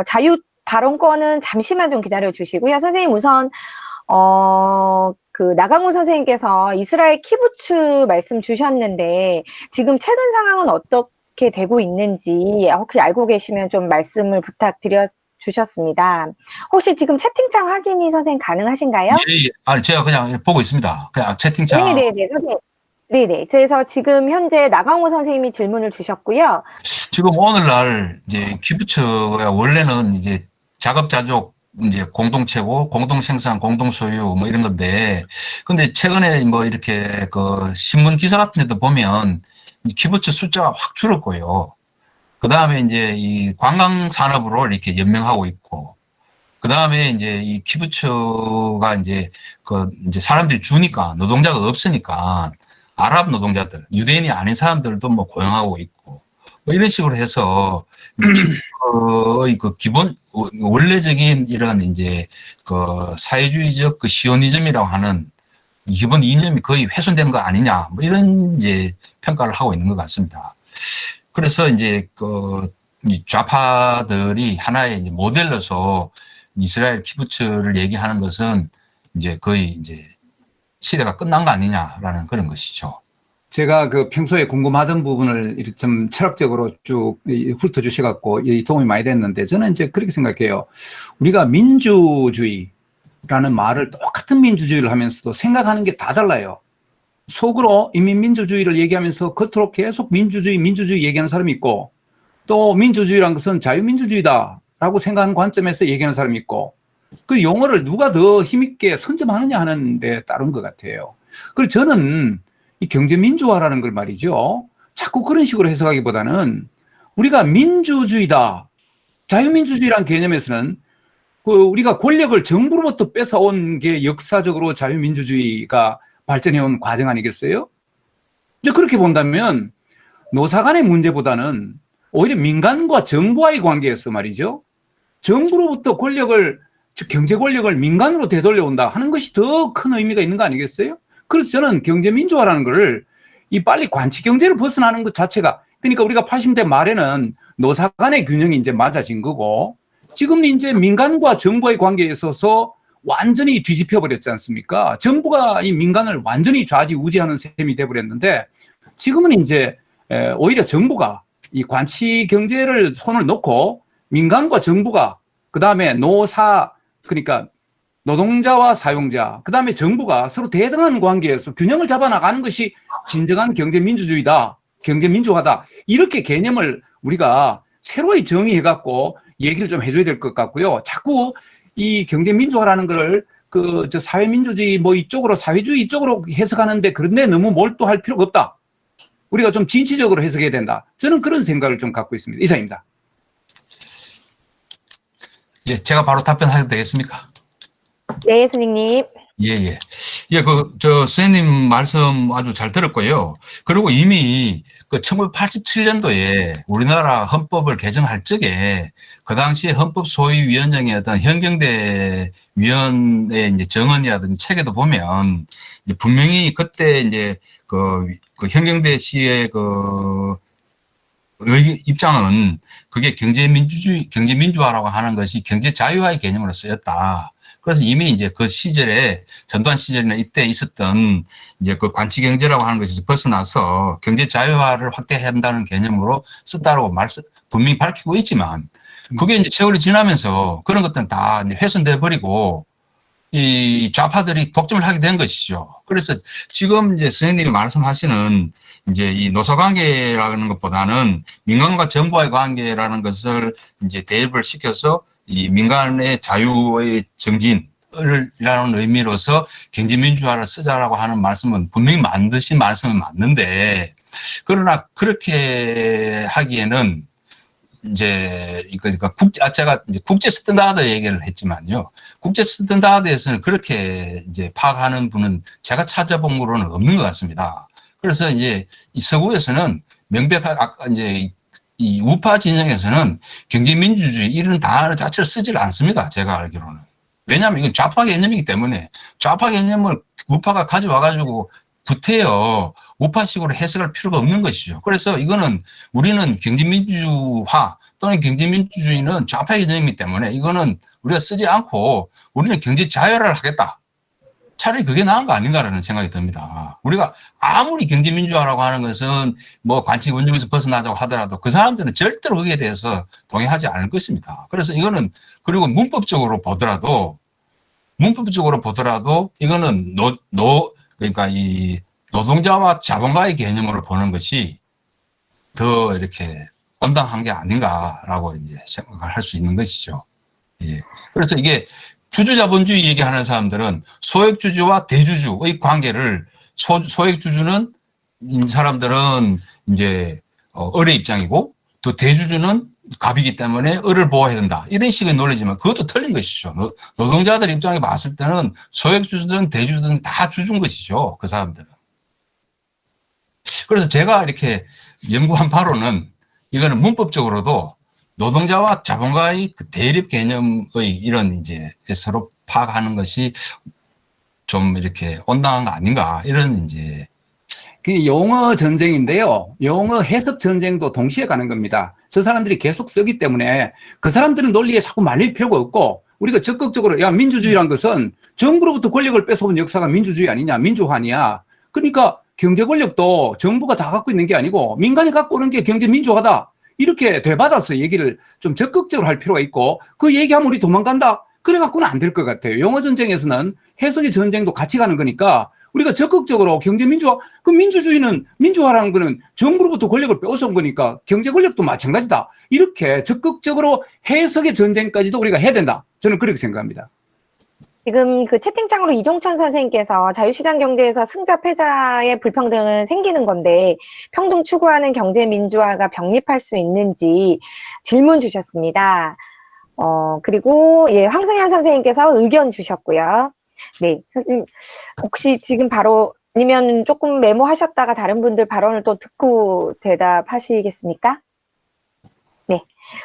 자유 발언권은 잠시만 좀 기다려 주시고요. 선생님, 우선 그 나강호 선생님께서 이스라엘 키부츠 말씀 주셨는데 지금 최근 상황은 어떻게 되고 있는지 혹시 알고 계시면 좀 말씀을 주셨습니다. 혹시 지금 채팅창 확인이 선생님 가능하신가요? 예. 아니, 제가 그냥 보고 있습니다. 그냥 채팅창. 네네네, 선생님. 네네. 그래서 지금 현재 나강호 선생님이 질문을 주셨고요. 지금 오늘날 이제 키부츠가 원래는 이제 자급자족 이제 공동체고 공동생산, 공동소유 뭐 이런 건데, 근데 최근에 뭐 이렇게 그 신문 기사 같은 데도 보면 키부츠 숫자가 확 줄었고요. 그 다음에 이제 이 관광 산업으로 이렇게 연명하고 있고, 그 다음에 이제 이 키부츠가 이제 그 이제 사람들이 주니까 노동자가 없으니까 아랍 노동자들, 유대인이 아닌 사람들도 뭐 고용하고 있고, 뭐 이런 식으로 해서 그 기본 원래적인 이런 이제 그 사회주의적 그 시오니즘이라고 하는 기본 이념이 거의 훼손된 거 아니냐, 뭐 이런 이제 평가를 하고 있는 것 같습니다. 그래서 이제 그 좌파들이 하나의 이제 모델로서 이스라엘 키부츠를 얘기하는 것은 이제 거의 이제 시대가 끝난 거 아니냐라는 그런 것이죠. 제가 그 평소에 궁금하던 부분을 이렇게 좀 철학적으로 쭉 훑어주셔갖고 도움이 많이 됐는데, 저는 이제 그렇게 생각해요. 우리가 민주주의라는 말을 똑같은 민주주의를 하면서도 생각하는 게 다 달라요. 속으로 인민민주주의를 얘기하면서 겉으로 계속 민주주의 얘기하는 사람이 있고, 또 민주주의란 것은 자유민주주의다라고 생각하는 관점에서 얘기하는 사람이 있고, 그 용어를 누가 더 힘있게 선점하느냐 하는 데 따른 것 같아요. 그리고 저는 이 경제민주화라는 걸 말이죠. 자꾸 그런 식으로 해석하기보다는 우리가 민주주의다. 자유민주주의라는 개념에서는 우리가 권력을 정부로부터 뺏어온 게 역사적으로 자유민주주의가 발전해온 과정 아니겠어요? 이제 그렇게 본다면 노사 간의 문제보다는 오히려 민간과 정부와의 관계에서 말이죠. 정부로부터 권력을, 즉 경제 권력을 민간으로 되돌려온다 하는 것이 더 큰 의미가 있는 거 아니겠어요? 그래서 저는 경제민주화라는 거를 이 빨리 관치경제를 벗어나는 것 자체가, 그러니까 우리가 80대 말에는 노사 간의 균형이 이제 맞아진 거고, 지금은 이제 민간과 정부의 관계에 있어서 완전히 뒤집혀 버렸지 않습니까? 정부가 이 민간을 완전히 좌지우지하는 셈이 돼버렸는데, 지금은 이제 오히려 정부가 이 관치 경제를 손을 놓고 민간과 정부가, 그 다음에 노사, 그러니까 노동자와 사용자, 그 다음에 정부가 서로 대등한 관계에서 균형을 잡아 나가는 것이 진정한 경제민주주의다, 경제민주화다. 이렇게 개념을 우리가 새로이 정의해갖고 얘기를 좀 해줘야 될 것 같고요. 자꾸 이 경제민주화라는 걸 사회민주주의 뭐 이쪽으로, 사회주의 이쪽으로 해석하는데 그런데 너무 몰두할 필요가 없다. 우리가 좀 진취적으로 해석해야 된다. 저는 그런 생각을 좀 갖고 있습니다. 이상입니다. 예, 제가 바로 답변하셔도 되겠습니까? 네, 선생님. 예, 예. 예, 선생님 말씀 아주 잘 들었고요. 그리고 이미 1987년도에 우리나라 헌법을 개정할 적에 그 당시에 헌법소위위원장의 어떤 현경대 위원의 이제 정언이라든지 책에도 보면 이제 분명히 그때 이제 그 현경대 씨의 입장은 그게 경제민주화라고 하는 것이 경제자유화의 개념으로 쓰였다. 그래서 이미 이제 그 시절에 전두환 시절이나 이때 있었던 이제 그 관치경제라고 하는 것에서 벗어나서 경제자유화를 확대해야 한다는 개념으로 썼다라고 분명히 밝히고 있지만 그게 이제 세월이 지나면서 그런 것들은 다 이제 훼손돼 버리고 이 좌파들이 독점을 하게 된 것이죠. 그래서 지금 이제 선생님이 말씀하시는 이제 이 노사관계라는 것보다는 민간과 정부와의 관계라는 것을 이제 대입을 시켜서 이 민간의 자유의 정진이라는 의미로서 경제민주화를 쓰자라고 하는 말씀은 분명히 만드신 말씀은 맞는데, 그러나 그렇게 하기에는 이제 그러니까 제가 이제 국제 스탠다드 얘기를 했지만요. 국제 스탠다드에서는 그렇게 이제 파악하는 분은 제가 찾아본 거로는 없는 것 같습니다. 그래서 이제 이 서구에서는 명백하게 이제 이 우파 진영에서는 경제민주주의 이런 단어 자체를 쓰질 않습니다. 제가 알기로는. 왜냐하면 이건 좌파 개념이기 때문에 좌파 개념을 우파가 가져와가지고 구태여 우파식으로 해석할 필요가 없는 것이죠. 그래서 이거는 우리는 경제민주화 또는 경제민주주의는 좌파 개념이기 때문에 이거는 우리가 쓰지 않고 우리는 경제자유화를 하겠다. 차라리 그게 나은 거 아닌가라는 생각이 듭니다. 우리가 아무리 경제민주화라고 하는 것은 뭐 관치 원칙에서 벗어나자고 하더라도 그 사람들은 절대로 거기에 대해서 동의하지 않을 것입니다. 그래서 이거는 그리고 문법적으로 보더라도 이거는 그러니까 이 노동자와 자본가의 개념으로 보는 것이 더 이렇게 온당한 게 아닌가라고 이제 생각을 할 수 있는 것이죠. 예. 그래서 이게 주주자본주의 얘기하는 사람들은 소액주주와 대주주의 관계를 소액주주는 사람들은 이제 을의 입장이고 또 대주주는 갑이기 때문에 을을 보호해야 된다. 이런 식의 논리지만 그것도 틀린 것이죠. 노동자들 입장에 봤을 때는 소액주주든 대주주든 다 주주인 것이죠. 그 사람들은. 그래서 제가 이렇게 연구한 바로는 이거는 문법적으로도 노동자와 자본가의 그 대립 개념의 이런 이제 서로 파악하는 것이 좀 이렇게 온당한 거 아닌가 이런 이제. 그 용어 전쟁인데요. 용어 해석 전쟁도 동시에 가는 겁니다. 저 사람들이 계속 쓰기 때문에 그 사람들은 논리에 자꾸 말릴 필요가 없고 우리가 적극적으로 야 민주주의란 것은 정부로부터 권력을 뺏어온 역사가 민주주의 아니냐, 민주화 아니야. 그러니까 경제 권력도 정부가 다 갖고 있는 게 아니고 민간이 갖고 오는 게 경제 민주화다. 이렇게 되받아서 얘기를 좀 적극적으로 할 필요가 있고 그 얘기하면 우리 도망간다. 그래 갖고는 안 될 것 같아요. 용어 전쟁에서는 해석의 전쟁도 같이 가는 거니까 우리가 적극적으로 경제 민주화, 그 민주주의는 민주화라는 거는 정부로부터 권력을 빼앗은 거니까 경제 권력도 마찬가지다. 이렇게 적극적으로 해석의 전쟁까지도 우리가 해야 된다. 저는 그렇게 생각합니다. 지금 그 채팅창으로 이종찬 선생님께서 자유시장 경제에서 승자 패자의 불평등은 생기는 건데 평등 추구하는 경제 민주화가 병립할 수 있는지 질문 주셨습니다. 그리고 예, 황승현 선생님께서 의견 주셨고요. 네, 선생님 혹시 지금 바로 아니면 조금 메모하셨다가 다른 분들 발언을 또 듣고 대답하시겠습니까? 네.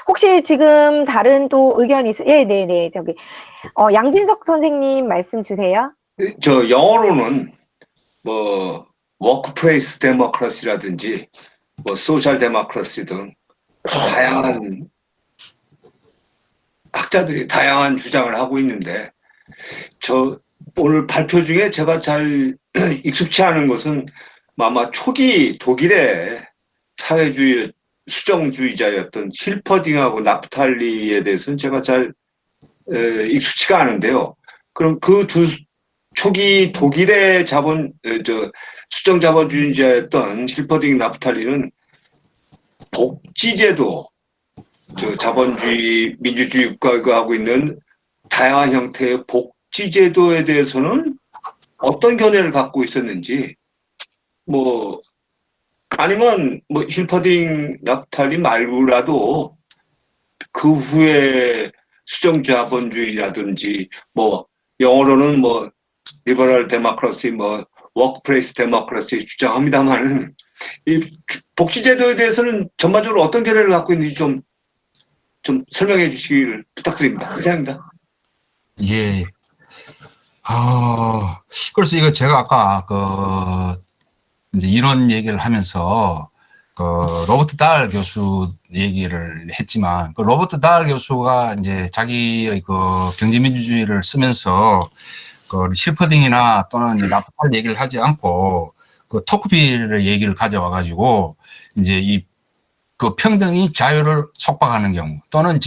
혹시 지금 다른 또 의견 예, 네, 네. 저기 양진석 선생님 말씀 주세요. 저 영어로는 뭐 워크플레이스 데모크라시라든지 뭐 소셜 데모크라시 등 다양한 학자들이 다양한 주장을 하고 있는데 저 오늘 발표 중에 제가 잘 익숙치 않은 것은 아마 초기 독일의 사회주의 수정주의자였던 힐퍼딩하고 나프탈리에 대해서는 제가 잘 익숙치가 않은데요. 그럼 그 두 초기 독일의 수정 자본주의자였던 힐퍼딩 나프탈리는 복지제도, 자본주의 민주주의 국가가 하고 있는 다양한 형태의 복지제도에 대해서는 어떤 견해를 갖고 있었는지, 뭐 아니면 뭐 힐퍼딩 나프탈리 말고라도 그 후에 수정 자본주의라든지 뭐 영어로는 뭐 리버럴 데모크라시, 뭐 워크플레이스 데모크라시 주장합니다만은 이 복지제도에 대해서는 전반적으로 어떤 견해를 갖고 있는지 좀 설명해 주시기를 부탁드립니다. 이상입니다. 예. 그래서 이거 제가 아까 이제 이런 얘기를 하면서 로버트 다hl 교수 얘기를 했지만, 로버트 다hl 교수가 이제 자기의 경제민주주의를 쓰면서 힐퍼딩이나 또는 나프탈 얘기를 하지 않고 토크빌의 얘기를 가져와가지고 이제 평등이 자유를 속박하는 경우 또는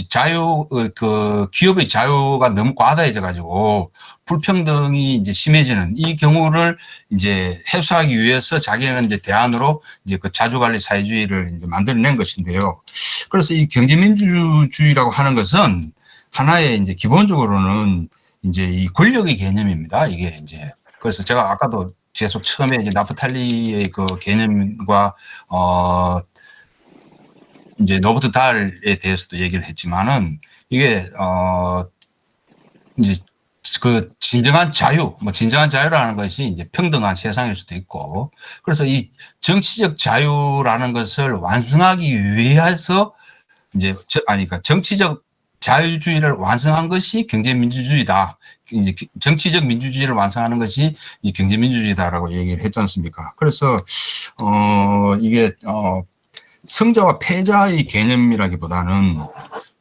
기업의 자유가 너무 과다해져가지고 불평등이 이제 심해지는 이 경우를 이제 해소하기 위해서 자기는 이제 대안으로 이제 자주관리 사회주의를 이제 만들어낸 것인데요. 그래서 이 경제민주주의라고 하는 것은 하나의 이제 기본적으로는 이제 이 권력의 개념입니다. 이게 이제 그래서 제가 아까도 계속 처음에 이제 나프탈리의 개념과 이제 로버트 다hl에 대해서도 얘기를 했지만은 이게 이제 진정한 진정한 자유라는 것이 이제 평등한 세상일 수도 있고, 그래서 이 정치적 자유라는 것을 완성하기 위해서 그러니까 정치적 자유주의를 완성한 것이 경제민주주의다. 이제 정치적 민주주의를 완성하는 것이 이 경제민주주의다라고 얘기를 했지 않습니까? 그래서 이게 승자와 패자의 개념이라기보다는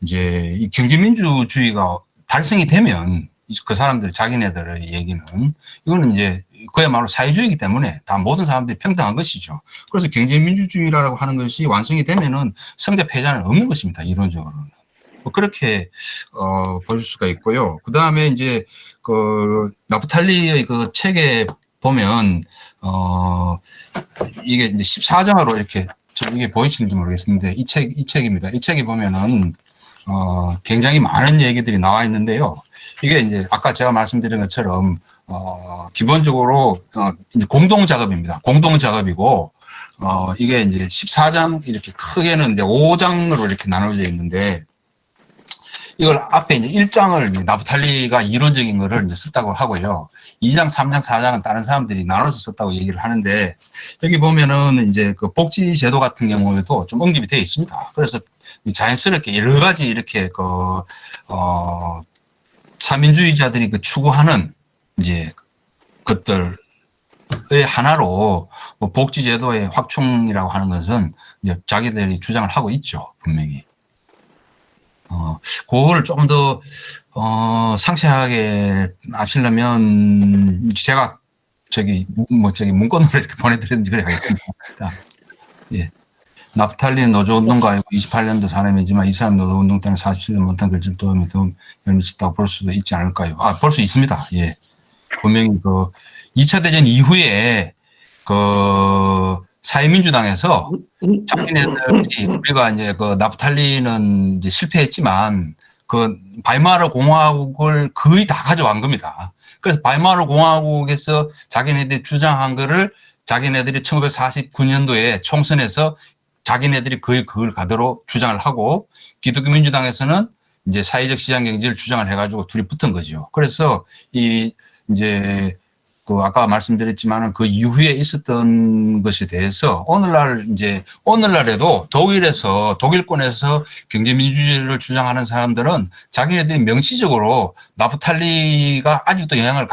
이제 이 경제민주주의가 달성이 되면 그 사람들 자기네들의 얘기는 이거는 이제 그야말로 사회주의이기 때문에 다 모든 사람들이 평등한 것이죠. 그래서 경제민주주의라고 하는 것이 완성이 되면은 승자 패자는 없는 것입니다. 이론적으로는. 그렇게 볼 수가 있고요. 그 다음에 이제 나프탈리의 책에 보면 이게 이제 14장으로 이렇게 이게 보이시는지 모르겠는데 이 책입니다. 이 책에 보면은 굉장히 많은 얘기들이 나와 있는데요. 이게 이제 아까 제가 말씀드린 것처럼 기본적으로 이제 공동 작업입니다. 공동 작업이고 이게 이제 14장 이렇게 크게는 이제 5장으로 이렇게 나눠져 있는데, 이걸 앞에 이제 1장을 나프탈리가 이론적인 거를 이제 썼다고 하고요. 2장, 3장, 4장은 다른 사람들이 나눠서 썼다고 얘기를 하는데, 여기 보면은 이제 복지제도 같은 경우에도 좀 언급이 되어 있습니다. 그래서 자연스럽게 여러 가지 이렇게 차민주의자들이 추구하는 이제 것들의 하나로 복지제도의 확충이라고 하는 것은 이제 자기들이 주장을 하고 있죠, 분명히. 그거를 좀 더, 상세하게 아시려면, 제가, 문건으로 이렇게 보내드렸는지 그래 하겠습니다. 자, 예. 나프탈리는 노조운동가이고 28년도 사람이지만 이 사람 노조운동 때는 47년 못한 글좀 도움이 미쳤다고 볼 수도 있지 않을까요? 볼 수 있습니다. 예. 분명히 2차 대전 이후에 사회민주당에서 자기네들이 우리가 이제 나프탈리는 이제 실패했지만 그 바이마르 공화국을 거의 다 가져간 겁니다. 그래서 바이마르 공화국에서 자기네들이 주장한 거를 자기네들이 1949년도에 총선에서 자기네들이 거의 그걸 가도록 주장을 하고 기독교 민주당에서는 이제 사회적 시장 경제를 주장을 해가지고 둘이 붙은 거죠. 그래서 이제 그 아까 말씀드렸지만은 그 이후에 있었던 것에 대해서 오늘날에도 독일권에서 경제민주주의를 주장하는 사람들은 자기네들이 명시적으로 나프탈리가 아직도 영향을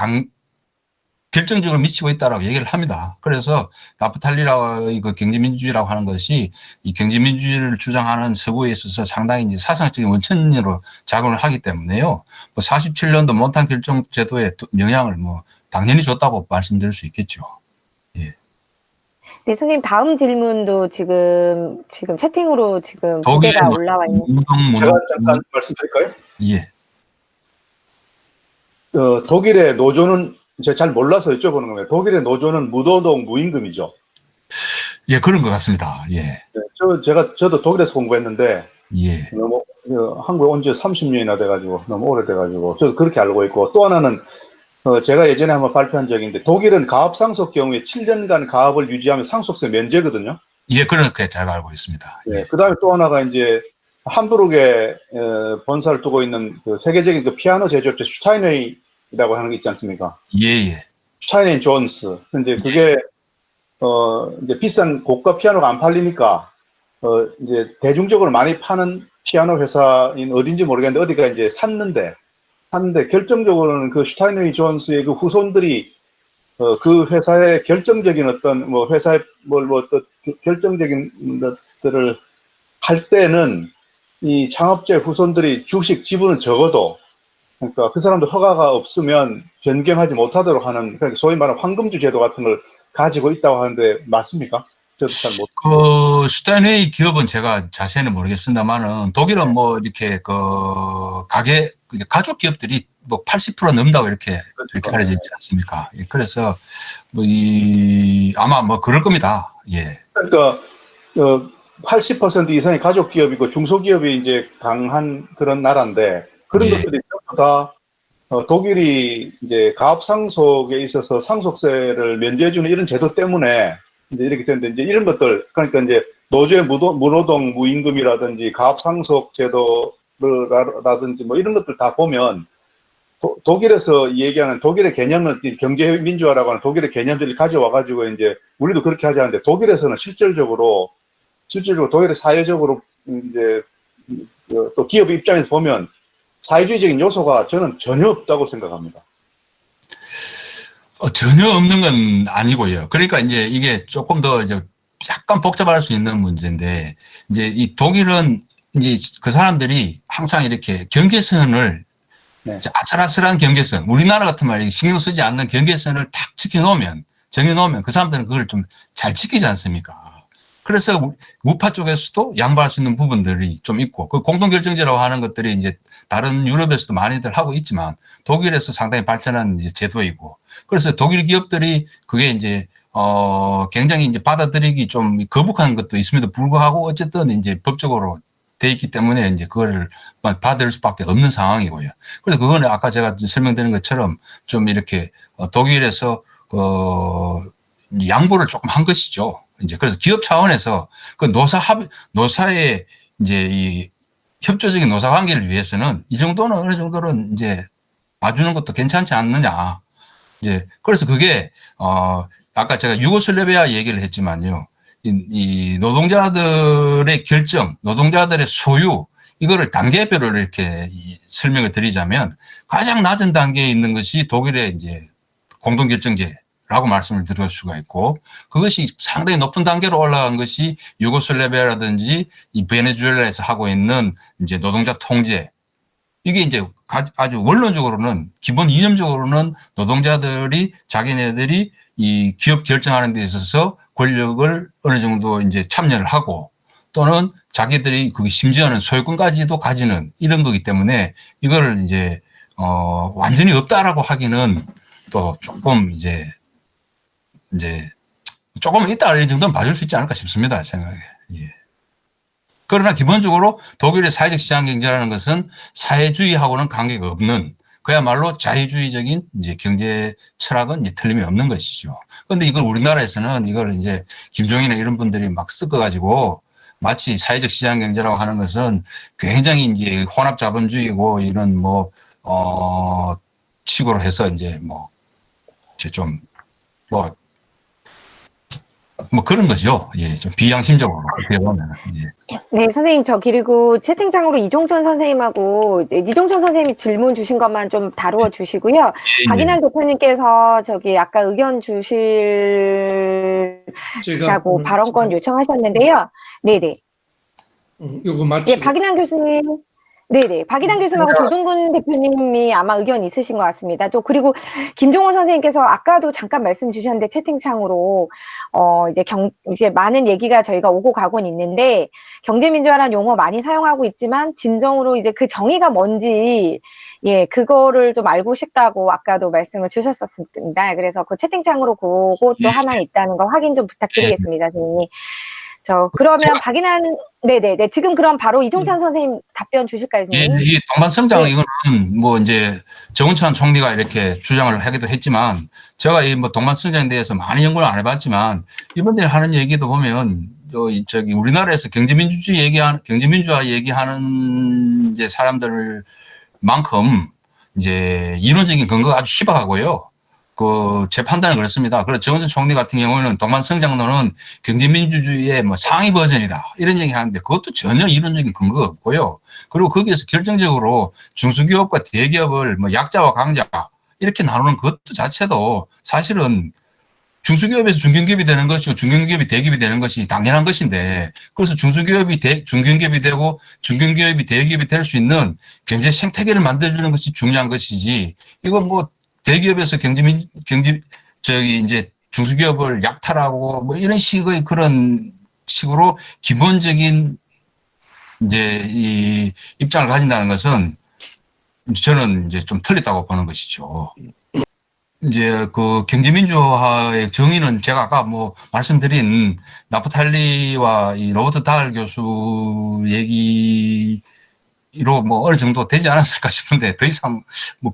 결정적으로 미치고 있다라고 얘기를 합니다. 그래서 나프탈리라고 그 경제민주주의라고 하는 것이 이 경제민주주의를 주장하는 서구에 있어서 상당히 이제 사상적인 원천으로 작용을 하기 때문에요. 뭐 47년도 몬탄 결정 제도에 영향을 뭐 당연히 줬다고 말씀드릴 수 있겠죠. 예. 네, 선생님 다음 질문도 지금 채팅으로 지금 두 개가 올라와 있는. 제가 잠깐 말씀드릴까요? 예. 독일의 노조는 제가 잘 몰라서 여쭤보는 겁니다. 독일의 노조는 무노동 무임금이죠. 예, 그런 것 같습니다. 예. 네, 저도 독일에서 공부했는데 예. 너무 한국에 온 지 30년이나 돼가지고 너무 오래돼가지고 저도 그렇게 알고 있고, 또 하나는 제가 예전에 한번 발표한 적이 있는데 독일은 가압 상속 경우에 7년간 가압을 유지하면 상속세 면제거든요. 예, 그렇게 잘 알고 있습니다. 네, 그다음에 또 하나가 이제 함부르크에 본사를 두고 있는 그 세계적인 그 피아노 제조업체 슈타인웨이라고 하는 게 있지 않습니까? 예. 슈타인웨이 존스. 근데 그게 이제 비싼 고가 피아노가 안 팔리니까 이제 대중적으로 많이 파는 피아노 회사인 어딘지 모르겠는데 어디가 이제 샀는데 결정적으로는 그 슈타인웨이 존스의 그 후손들이 그 회사의 결정적인 어떤 뭐 회사의 어떤 결정적인 것들을 할 때는 이 창업자의 후손들이 주식 지분은 적어도, 그러니까 그 사람들 허가가 없으면 변경하지 못하도록 하는, 그러니까 소위 말하는 황금주 제도 같은 걸 가지고 있다고 하는데 맞습니까? 저도 잘 못. 그 슈타인웨이 기업은 제가 자세히는 모르겠습니다만은 독일은 뭐 이렇게 그 가족 기업들이 뭐 80% 넘는다고 이렇게 알려져 있지 않습니까? 예, 그래서 뭐 아마 뭐 그럴 겁니다. 예. 그러니까 80% 이상의 가족 기업이고 중소기업이 이제 강한 그런 나라인데 그런 예. 것들이 전부 다 독일이 이제 가압 상속에 있어서 상속세를 면제해주는 이런 제도 때문에 이제 이렇게 됐는데, 이제 이런 것들, 그러니까 이제 노조의 무노동 무임금이라든지 가압 상속 제도라든지 뭐 이런 것들 다 보면 독일에서 얘기하는 독일의 개념은 경제 민주화라고 하는 독일의 개념들을 가져와 가지고 이제 우리도 그렇게 하지 않는데, 독일에서는 실질적으로 독일의 사회적으로 이제 또 기업 입장에서 보면 사회주의적인 요소가 저는 전혀 없다고 생각합니다. 전혀 없는 건 아니고요. 그러니까 이제 이게 조금 더 이제 약간 복잡할 수 있는 문제인데, 이제 이 독일은 이제 그 사람들이 항상 이렇게 경계선을 네. 아슬아슬한 경계선, 우리나라 같은 말이 신경 쓰지 않는 경계선을 탁 정해놓으면 그 사람들은 그걸 좀 잘 지키지 않습니까? 그래서 우파 쪽에서도 양보할 수 있는 부분들이 좀 있고, 그 공동결정제라고 하는 것들이 이제 다른 유럽에서도 많이들 하고 있지만 독일에서 상당히 발전한 이제 제도이고, 그래서 독일 기업들이 그게 이제 굉장히 이제 받아들이기 좀 거북한 것도 있음에도 불구하고 어쨌든 이제 법적으로 돼 있기 때문에 이제 그거를 받을 수밖에 없는 상황이고요. 그래서 그거는 아까 제가 설명드린 것처럼 좀 이렇게 독일에서 양보를 조금 한 것이죠. 이제 그래서 기업 차원에서 그 노사의 이제 이 협조적인 노사 관계를 위해서는 이 정도는 어느 정도는 이제 봐주는 것도 괜찮지 않느냐. 이제 그래서 그게 아까 제가 유고슬라비아 얘기를 했지만요. 이 노동자들의 결정, 노동자들의 소유, 이거를 단계별로 이렇게 설명을 드리자면 가장 낮은 단계에 있는 것이 독일의 이제 공동결정제라고 말씀을 드릴 수가 있고, 그것이 상당히 높은 단계로 올라간 것이 유고슬라비아라든지 이 베네수엘라에서 하고 있는 이제 노동자 통제. 이게 이제 아주 원론적으로는 기본 이념적으로는 노동자들이 자기네들이 이 기업 결정하는 데 있어서 권력을 어느 정도 이제 참여를 하고 또는 자기들이 그 심지어는 소유권까지도 가지는 이런 거기 때문에 이거를 이제 완전히 없다라고 하기는 또 조금 이제 조금 있다 이 정도는 봐줄 수 있지 않을까 싶습니다, 생각에. 예. 그러나 기본적으로 독일의 사회적 시장 경제라는 것은 사회주의하고는 관계가 없는 그야말로 자유주의적인 이제 경제 철학은 이제 틀림이 없는 것이죠. 그런데 이걸 우리나라에서는 이걸 이제 김종인이나 이런 분들이 막 섞어가지고 마치 사회적 시장 경제라고 하는 것은 굉장히 이제 혼합 자본주의고 이런 식으로 해서 이제 그런 거죠. 예, 좀 비양심적으로 어떻게 보면. 예. 네, 선생님, 저 그리고 채팅창으로 이종천 선생님하고 이제 이종천 선생님이 질문 주신 것만 좀 다루어 주시고요. 예, 박인환 대표님께서 저기 아까 의견 주시라고 발언권 요청하셨는데요. 네네. 요거 네, 마치고. 박인환 교수님. 네네. 박인환 교수님하고 조동근 대표님이 아마 의견 있으신 것 같습니다. 또 그리고 김종호 선생님께서 아까도 잠깐 말씀 주셨는데 채팅창으로 이제 많은 얘기가 저희가 오고 가곤 있는데 경제민주화라는 용어 많이 사용하고 있지만 진정으로 이제 그 정의가 뭔지 그거를 좀 알고 싶다고 아까도 말씀을 주셨었습니다. 그래서 그 채팅창으로 그것도 하나 있다는 거 확인 좀 부탁드리겠습니다, 선생님. 그러면 박인환, 네네네. 지금 그럼 바로 이종찬 선생님 답변 주실까요, 예, 선생님? 이 동반성장 네. 이거는 이제 정운찬 총리가 이렇게 주장을 하기도 했지만 제가 이 동반성장에 대해서 많이 연구를 안 해봤지만 이분들이 하는 얘기도 보면 우리나라에서 경제민주화 얘기하는 이제 사람들만큼 이제 이론적인 근거가 아주 희박하고요. 제 판단은 그렇습니다. 그래서 정운찬 총리 같은 경우는 동반성장론은 경제민주주의의 상위 버전이다. 이런 얘기 하는데 그것도 전혀 이론적인 근거가 없고요. 그리고 거기에서 결정적으로 중소기업과 대기업을 약자와 강자 이렇게 나누는 것도 자체도 사실은 중소기업에서 중견기업이 되는 것이고 중견기업이 대기업이 되는 것이 당연한 것인데 그래서 중소기업이 중견기업이 되고 중견기업이 대기업이 될 수 있는 경제 생태계를 만들어주는 것이 중요한 것이지 이거 대기업에서 이제 중소기업을 약탈하고 이런 식의 그런 식으로 기본적인 이제 이 입장을 가진다는 것은 저는 이제 좀 틀렸다고 보는 것이죠. 이제 그 경제민주화의 정의는 제가 아까 말씀드린 나프탈리와 이 로버트 다hl 교수 얘기로 어느 정도 되지 않았을까 싶은데 더 이상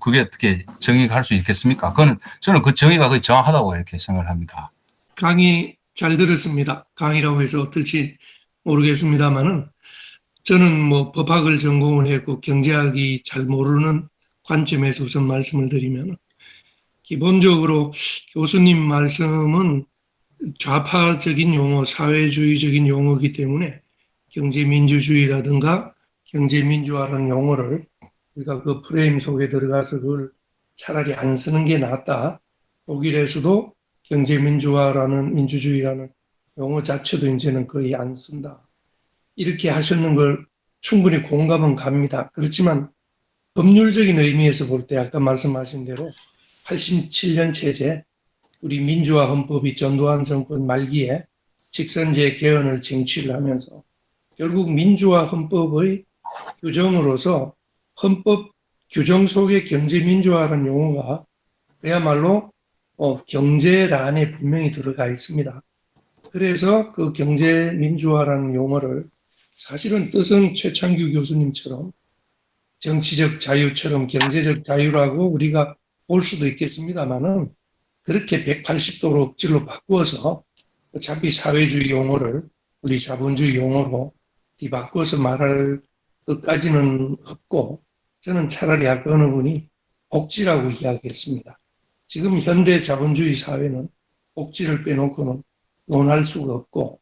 그게 어떻게 정의가 할 수 있겠습니까? 저는 그 정의가 거의 정확하다고 이렇게 생각을 합니다. 강의 잘 들었습니다. 강의라고 해서 어떨지 모르겠습니다만은 저는 법학을 전공을 했고 경제학이 잘 모르는 관점에서 우선 말씀을 드리면 기본적으로 교수님 말씀은 좌파적인 용어, 사회주의적인 용어이기 때문에 경제민주주의라든가 경제민주화라는 용어를 우리가 그 프레임 속에 들어가서 그걸 차라리 안 쓰는 게 낫다. 독일에서도 경제민주화라는 민주주의라는 용어 자체도 이제는 거의 안 쓴다. 이렇게 하셨는 걸 충분히 공감은 갑니다. 그렇지만 법률적인 의미에서 볼 때 아까 말씀하신 대로 87년 체제, 우리 민주화 헌법이 전두환 정권 말기에 직선제 개헌을 쟁취를 하면서 결국 민주화 헌법의 규정으로서 헌법 규정 속의 경제민주화라는 용어가 그야말로 경제란에 분명히 들어가 있습니다. 그래서 그 경제민주화라는 용어를 사실은 뜻은 최창규 교수님처럼 정치적 자유처럼 경제적 자유라고 우리가 볼 수도 있겠습니다만은 그렇게 180도로 억지로 바꾸어서 어차피 사회주의 용어를 우리 자본주의 용어로 뒤바꾸어서 말할 것까지는 없고 저는 차라리 아까 어느 분이 복지라고 이야기했습니다. 지금 현대 자본주의 사회는 복지를 빼놓고는 논할 수가 없고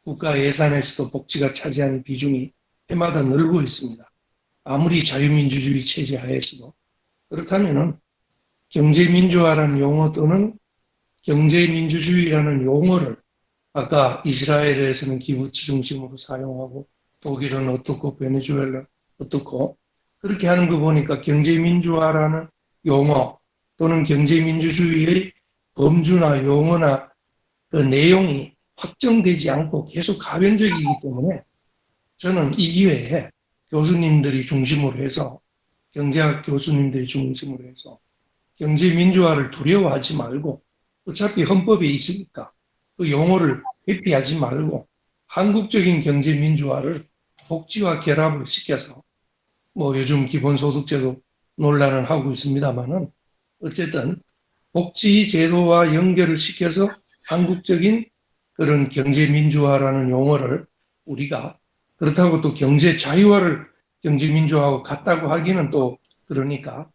국가 예산에서도 복지가 차지하는 비중이 해마다 늘고 있습니다. 아무리 자유민주주의 체제 하에서도. 그렇다면은 경제민주화라는 용어 또는 경제민주주의라는 용어를 아까 이스라엘에서는 기부치 중심으로 사용하고 독일은 어떻고 베네수엘라 어떻고 그렇게 하는 거 보니까 경제민주화라는 용어 또는 경제민주주의의 범주나 용어나 그 내용이 확정되지 않고 계속 가변적이기 때문에 저는 이 기회에 교수님들이 중심으로 해서 경제학 교수님들이 중심으로 해서 경제민주화를 두려워하지 말고 어차피 헌법에 있으니까 그 용어를 회피하지 말고 한국적인 경제민주화를 복지와 결합을 시켜서 뭐 요즘 기본소득제도 논란을 하고 있습니다만은 어쨌든 복지 제도와 연결을 시켜서 한국적인 그런 경제 민주화라는 용어를 우리가 그렇다고 또 경제 자유화를 경제 민주화하고 같다고 하기는 또 그러니까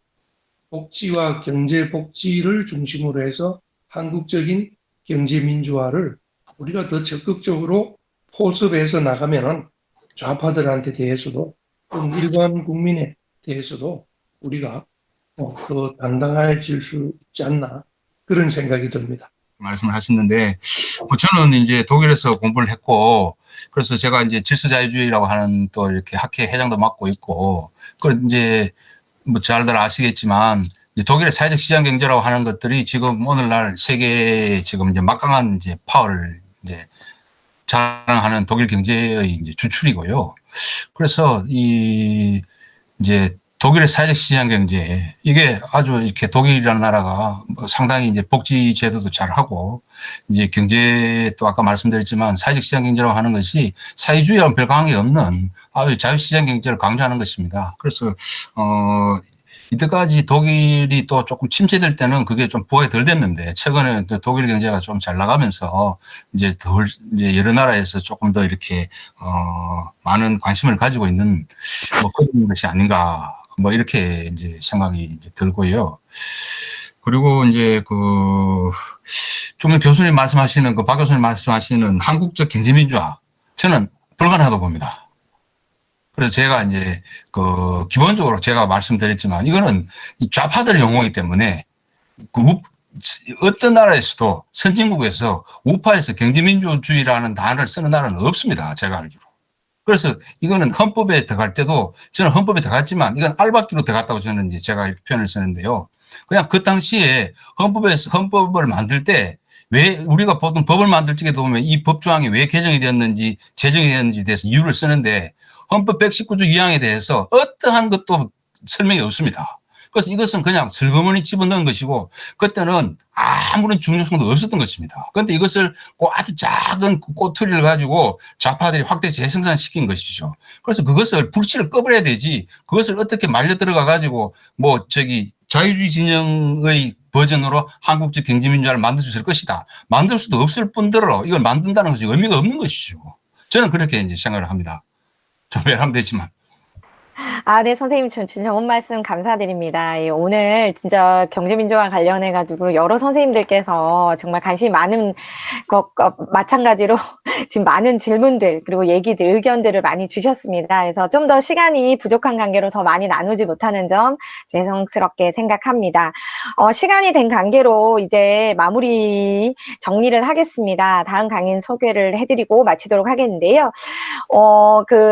복지와 경제 복지를 중심으로 해서 한국적인 경제 민주화를 우리가 더 적극적으로 포섭해서 나가면은 좌파들한테 대해서도 또는 일반 국민에 대해서도 우리가 더 당당해질 수 있지 않나 그런 생각이 듭니다. 말씀을 하셨는데, 뭐 저는 이제 독일에서 공부를 했고, 그래서 제가 이제 질서자유주의라고 하는 또 이렇게 학회 회장도 맡고 있고, 그 이제 뭐 잘들 아시겠지만, 독일의 사회적 시장 경제라고 하는 것들이 지금 오늘날 세계에 지금 이제 막강한 이제 파워를 이제 자랑하는 독일 경제의 이제 주축이고요. 그래서 이제 독일의 사회적 시장 경제, 이게 아주 이렇게 독일이라는 나라가 뭐 상당히 이제 복지 제도도 잘 하고, 이제 경제 또 아까 말씀드렸지만 사회적 시장 경제라고 하는 것이 사회주의와는 별 관계 없는 아주 자유시장 경제를 강조하는 것입니다. 그래서, 이때까지 독일이 또 조금 침체될 때는 그게 좀 부각이 덜 됐는데, 최근에 독일 경제가 좀 잘 나가면서 이제 이제 여러 나라에서 조금 더 이렇게, 많은 관심을 가지고 있는 뭐 그런 것이 아닌가. 뭐 이렇게 이제 생각이 이제 들고요. 그리고 이제 좀 교수님 말씀하시는 박 교수님 말씀하시는 한국적 경제민주화, 저는 불가능하다고 봅니다. 그래서 제가 이제 기본적으로 제가 말씀드렸지만 이거는 이 좌파들 용어이기 때문에 어떤 나라에서도 선진국에서 우파에서 경제민주주의라는 단어를 쓰는 나라는 없습니다. 제가 알기로. 그래서 이거는 헌법에 들어갈 때도 저는 헌법에 들어갔지만 이건 알박기로 들어갔다고 저는 이제 제가 이렇게 표현을 쓰는데요. 그냥 그 당시에 헌법을 만들 때 왜 우리가 보통 법을 만들 적에도 보면 이 법조항이 왜 개정이 되었는지 제정이 되었는지에 대해서 이유를 쓰는데 헌법 119조 2항에 대해서 어떠한 것도 설명이 없습니다. 그래서 이것은 그냥 슬그머니 집어넣은 것이고 그때는 아무런 중요성도 없었던 것입니다. 그런데 이것을 아주 작은 꼬투리를 가지고 좌파들이 확대 재생산시킨 것이죠. 그래서 그것을 불씨를 꺼버려야 되지 그것을 어떻게 말려 들어가 가지고 자유주의 진영의 버전으로 한국적 경제민주화를 만들 수 있을 것이다. 만들 수도 없을 뿐더러 이걸 만든다는 것이 의미가 없는 것이죠. 저는 그렇게 이제 생각을 합니다. 좀 외람되지만. 네, 선생님, 좋은 말씀 감사드립니다. 오늘 진짜 경제민주화 관련해가지고 여러 선생님들께서 정말 관심이 많은 것과 마찬가지로 지금 많은 질문들, 그리고 얘기들, 의견들을 많이 주셨습니다. 그래서 좀 더 시간이 부족한 관계로 더 많이 나누지 못하는 점 죄송스럽게 생각합니다. 시간이 된 관계로 이제 마무리 정리를 하겠습니다. 다음 강연 소개를 해드리고 마치도록 하겠는데요.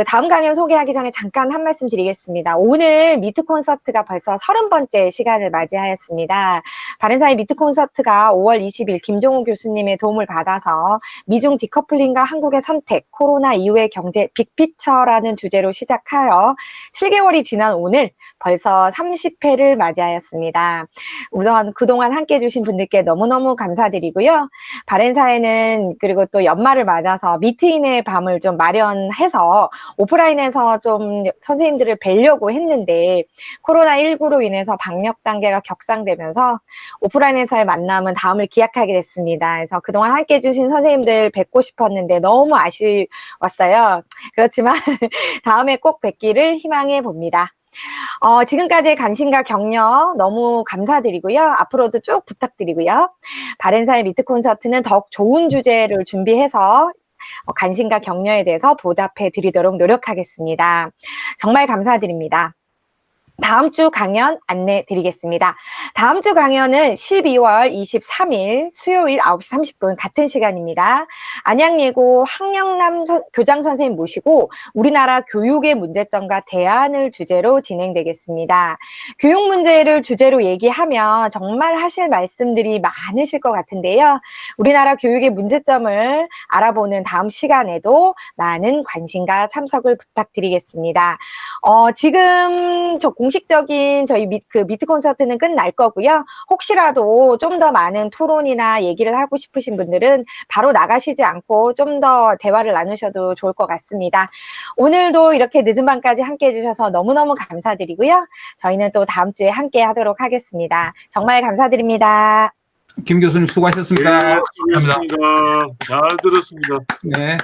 다음 강연 소개하기 전에 잠깐 한 말씀 드리겠습니다. 오늘 미트 콘서트가 벌써 30번째 시간을 맞이하였습니다. 바른사회 미트 콘서트가 5월 20일 김종우 교수님의 도움을 받아서 미중 디커플링과 한국의 선택, 코로나 이후의 경제 빅피처라는 주제로 시작하여 7개월이 지난 오늘 벌써 30회를 맞이하였습니다. 우선 그동안 함께 해주신 분들께 너무너무 감사드리고요. 바른사회는 그리고 또 연말을 맞아서 미트인의 밤을 좀 마련해서 오프라인에서 좀 선생님들을 뵈려고 했는데 코로나19로 인해서 방역 단계가 격상되면서 오프라인에서의 만남은 다음을 기약하게 됐습니다. 그래서 그동안 함께 해주신 선생님들 뵙고 싶었는데 너무 아쉬웠어요. 그렇지만 다음에 꼭 뵙기를 희망해 봅니다. 지금까지의 관심과 격려 너무 감사드리고요. 앞으로도 쭉 부탁드리고요. 바른사회 미트 콘서트는 더욱 좋은 주제를 준비해서 관심과 격려에 대해서 보답해 드리도록 노력하겠습니다. 정말 감사드립니다. 다음 주 강연 안내 드리겠습니다. 다음 주 강연은 12월 23일 수요일 9시 30분 같은 시간입니다. 안양예고 황영남 교장 선생님 모시고 우리나라 교육의 문제점과 대안을 주제로 진행되겠습니다. 교육 문제를 주제로 얘기하면 정말 하실 말씀들이 많으실 것 같은데요. 우리나라 교육의 문제점을 알아보는 다음 시간에도 많은 관심과 참석을 부탁드리겠습니다. 지금 저 공식적인 저희 미트 콘서트는 끝날 거고요. 혹시라도 좀 더 많은 토론이나 얘기를 하고 싶으신 분들은 바로 나가시지 않고 좀 더 대화를 나누셔도 좋을 것 같습니다. 오늘도 이렇게 늦은 밤까지 함께 해주셔서 너무너무 감사드리고요. 저희는 또 다음 주에 함께 하도록 하겠습니다. 정말 감사드립니다. 김 교수님 수고하셨습니다. 수고하셨습니다. 잘 들었습니다. 네.